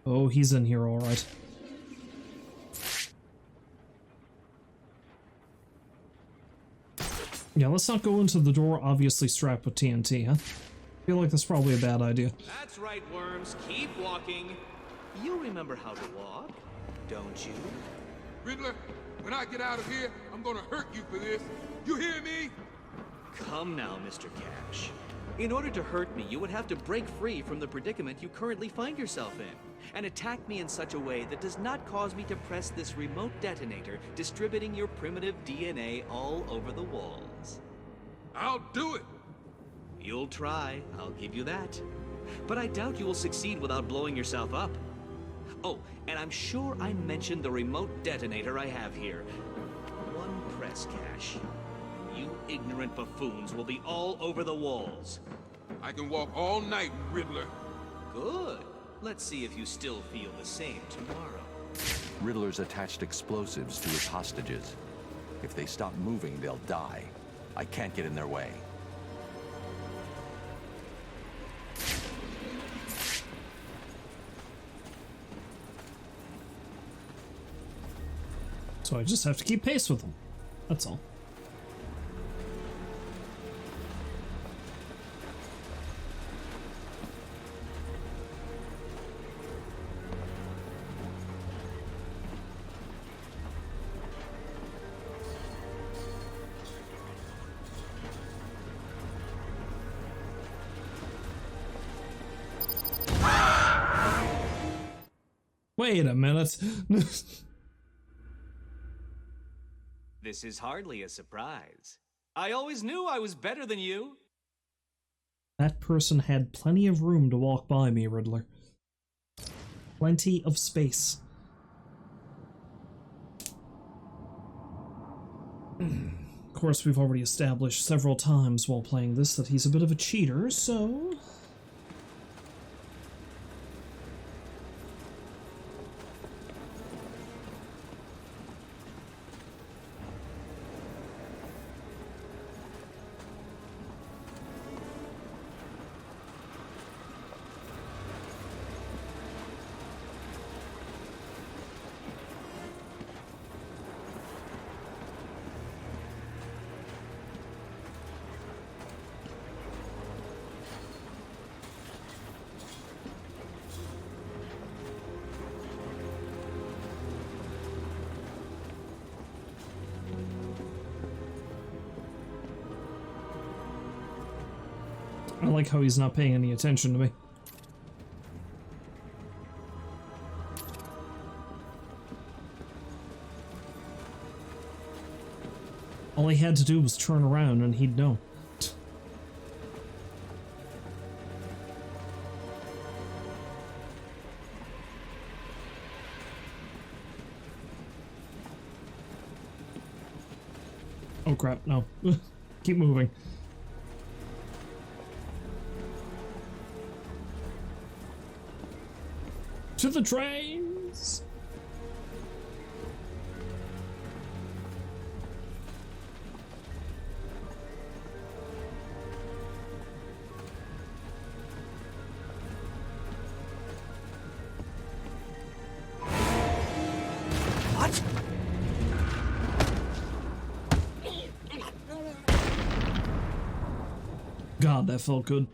Oh, he's in here, all right. Yeah, let's not go into the door obviously strapped with TNT, huh? I feel like that's probably a bad idea. That's right, worms. Keep walking. You remember how to walk, don't you? Riddler, when I get out of here, I'm gonna hurt you for this. You hear me? Come now, Mr. Cash. In order to hurt me, you would have to break free from the predicament you currently find yourself in, and attack me in such a way that does not cause me to press this remote detonator, distributing your primitive DNA all over the walls. I'll do it. You'll try, I'll give you that. But I doubt you will succeed without blowing yourself up. Oh, and I'm sure I mentioned the remote detonator I have here. One press, Cash. You ignorant buffoons will be all over the walls. I can walk all night, Riddler. Good. Let's see if you still feel the same tomorrow. Riddler's attached explosives to his hostages. If they stop moving, they'll die. I can't get in their way. So I just have to keep pace with them. That's all. Wait a minute. This is hardly a surprise. I always knew I was better than you. That person had plenty of room to walk by me, Riddler. Plenty of space. Of course, we've already established several times while playing this that he's a bit of a cheater, so... I like how he's not paying any attention to me. All he had to do was turn around and he'd know. Oh crap, no. Keep moving. To the trains! What? God, that felt good.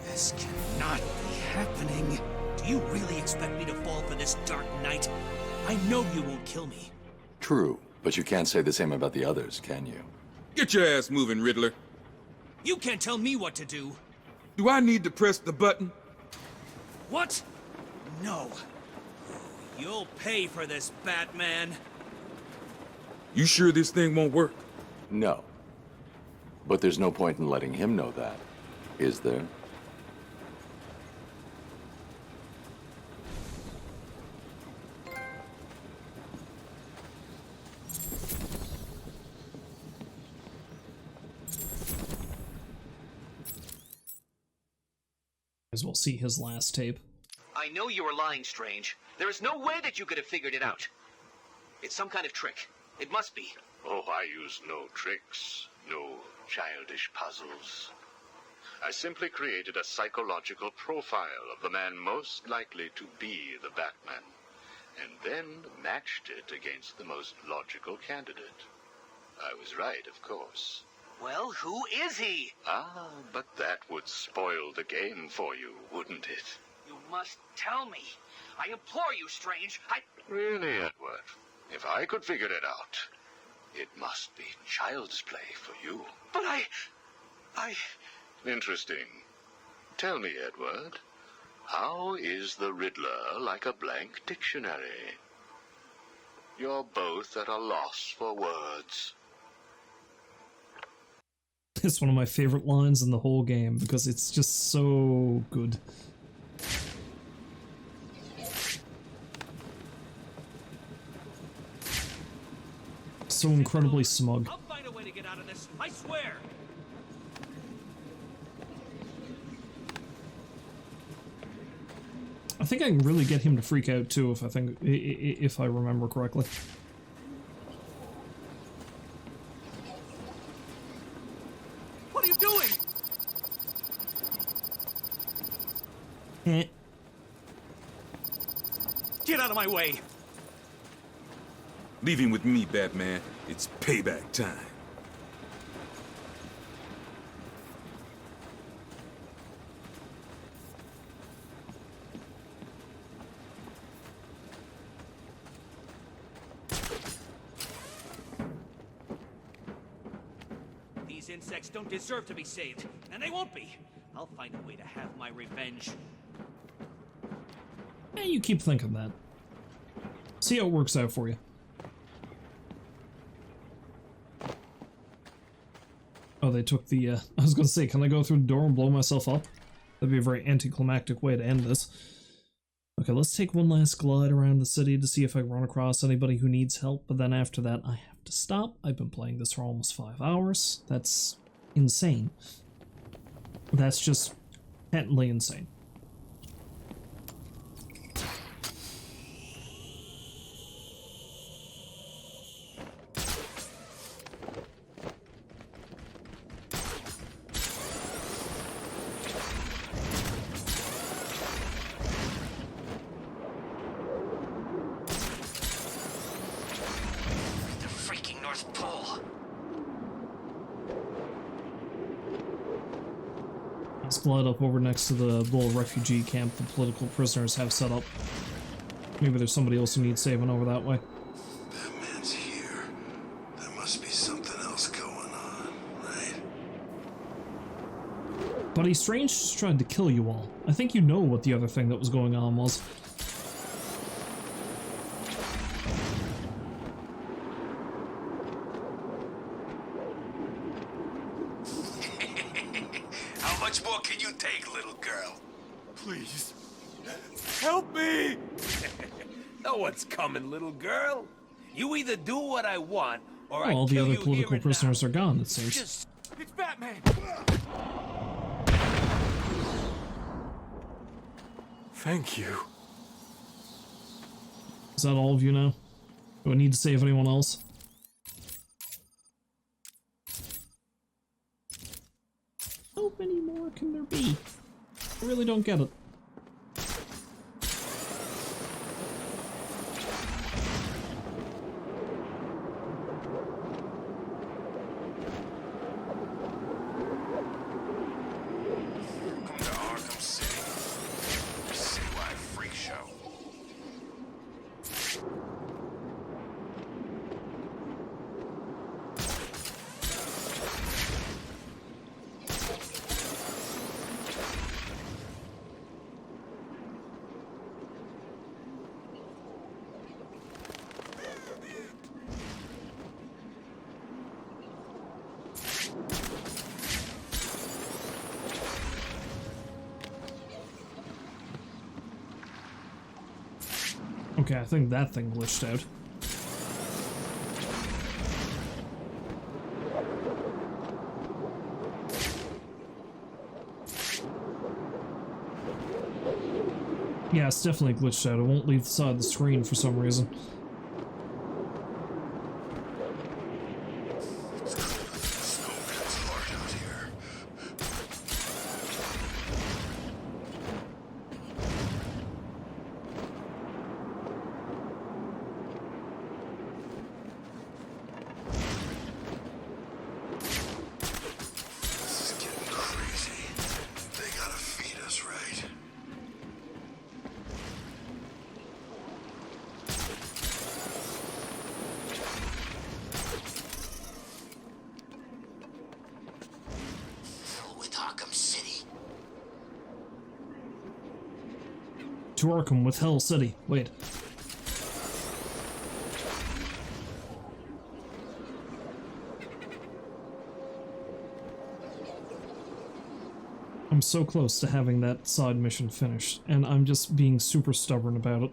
This cannot be happening. Do you really expect me to fall for this dark night? I know you won't kill me. True, but you can't say the same about the others, can you? Get your ass moving, Riddler. You can't tell me what to do. Do I need to press the button? What? No. You'll pay for this, Batman. You sure this thing won't work? No. But there's no point in letting him know that, is there? as well see his last tape. I know you were lying, Strange. There is no way that you could have figured it out. It's some kind of trick. It must be. Oh, I use no tricks, no childish puzzles. I simply created a psychological profile of the man most likely to be the Batman, and then matched it against the most logical candidate. I was right, of course. Well, who is he? Ah, but that would spoil the game for you, wouldn't it? You must tell me. I implore you, Strange. Really, Edward? If I could figure it out, it must be child's play for you. But I... Interesting. Tell me, Edward, how is the Riddler like a blank dictionary? You're both at a loss for words. It's one of my favorite lines in the whole game because it's just so good. So incredibly smug. I'll find a way to get out of this, I swear! I think I can really get him to freak out too if I remember correctly. What are you doing? Get out of my way! Leave him with me, Batman. It's payback time. These insects don't deserve to be saved, and they won't be. I'll find a way to have my revenge. Yeah, you keep thinking that. See how it works out for you. Oh, they took the, I was gonna say, can I go through the door and blow myself up? That'd be a very anticlimactic way to end this. Okay, let's take one last glide around the city to see if I run across anybody who needs help, but then after that I have to stop. I've been playing this for almost 5 hours. That's insane. That's just patently insane. Let's glide up over next to the little refugee camp the political prisoners have set up. Maybe there's somebody else who needs saving over that way. Batman's here. There must be something else going on, right? Buddy, Strange just tried to kill you all. I think you know what the other thing that was going on was. How much more can you take, little girl? Please. Help me! No one's coming, little girl. You either do what I want, or All I the kill other you political here and prisoners now. are gone, it seems. It's Batman! Thank you. Is that all of you now? Do I need to save anyone else? How many more can there be? I really don't get it. Welcome to Arkham City. Citywide freak show. Okay, I think that thing glitched out. Yeah, it's definitely glitched out. It won't leave the side of the screen for some reason. Arkham City. To Arkham with Hell City. Wait. I'm so close to having that side mission finished, and I'm just being super stubborn about it.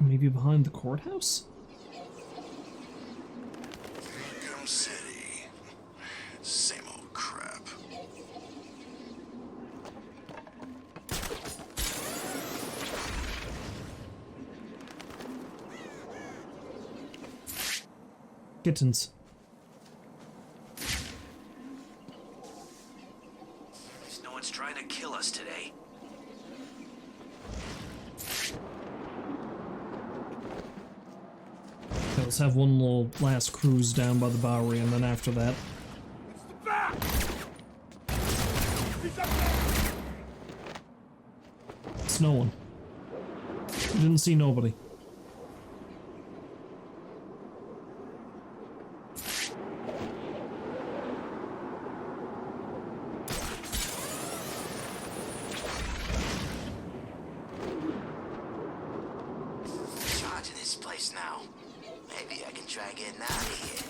Maybe behind the courthouse? Arkham City. Same old crap. Kittens. No one's trying to kill us today. Let's have one little last cruise down by the Bowery, and then after that... It's no one. Didn't see nobody. Charging this place now. Maybe I can try getting out of here.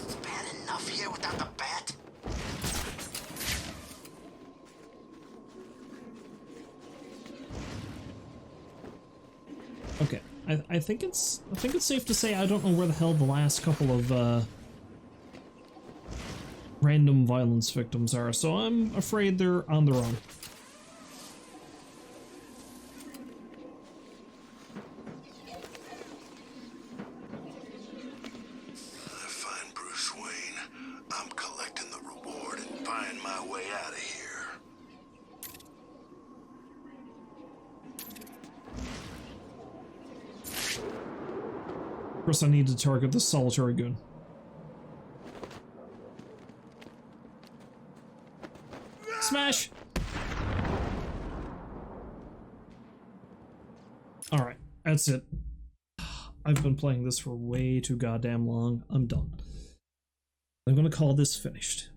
It's bad enough here without the bat. Okay, I think it's safe to say I don't know where the hell the last couple of random violence victims are, so I'm afraid they're on their own. I find Bruce Wayne. I'm collecting the reward and buying my way out of here. First I need to target this solitary goon. Smash! Alright, that's it. I've been playing this for way too goddamn long. I'm done. I'm gonna call this finished.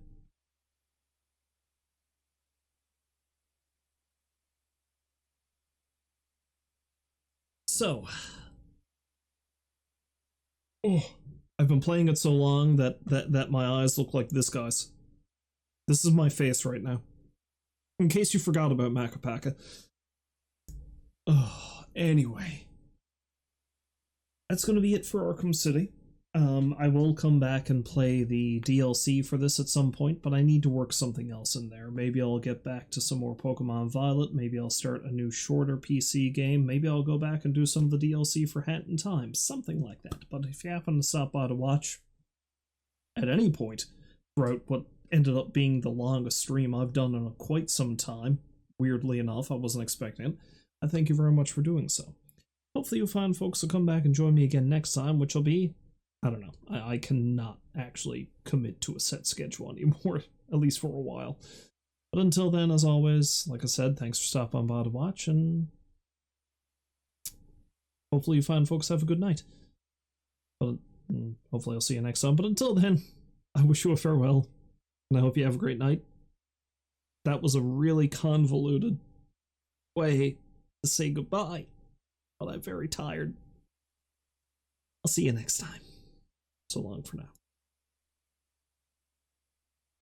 So... Oh, I've been playing it so long that my eyes look like this guy's. This is my face right now. In case you forgot about Macapaka. Oh, anyway. That's going to be it for Arkham City. I will come back and play the DLC for this at some point, but I need to work something else in there. Maybe I'll get back to some more Pokemon Violet, maybe I'll start a new shorter PC game, maybe I'll go back and do some of the DLC for Hat in Time, something like that. But if you happen to stop by to watch at any point throughout what ended up being the longest stream I've done in quite some time, weirdly enough, I wasn't expecting it, I thank you very much for doing so. Hopefully you'll find folks to come back and join me again next time, which will be, I don't know, I cannot actually commit to a set schedule anymore, at least for a while. But until then, as always, like I said, thanks for stopping by to watch, and hopefully you find folks have a good night. But hopefully I'll see you next time. But until then, I wish you a farewell, and I hope you have a great night. That was a really convoluted way to say goodbye, but I'm very tired. I'll see you next time. So long for now.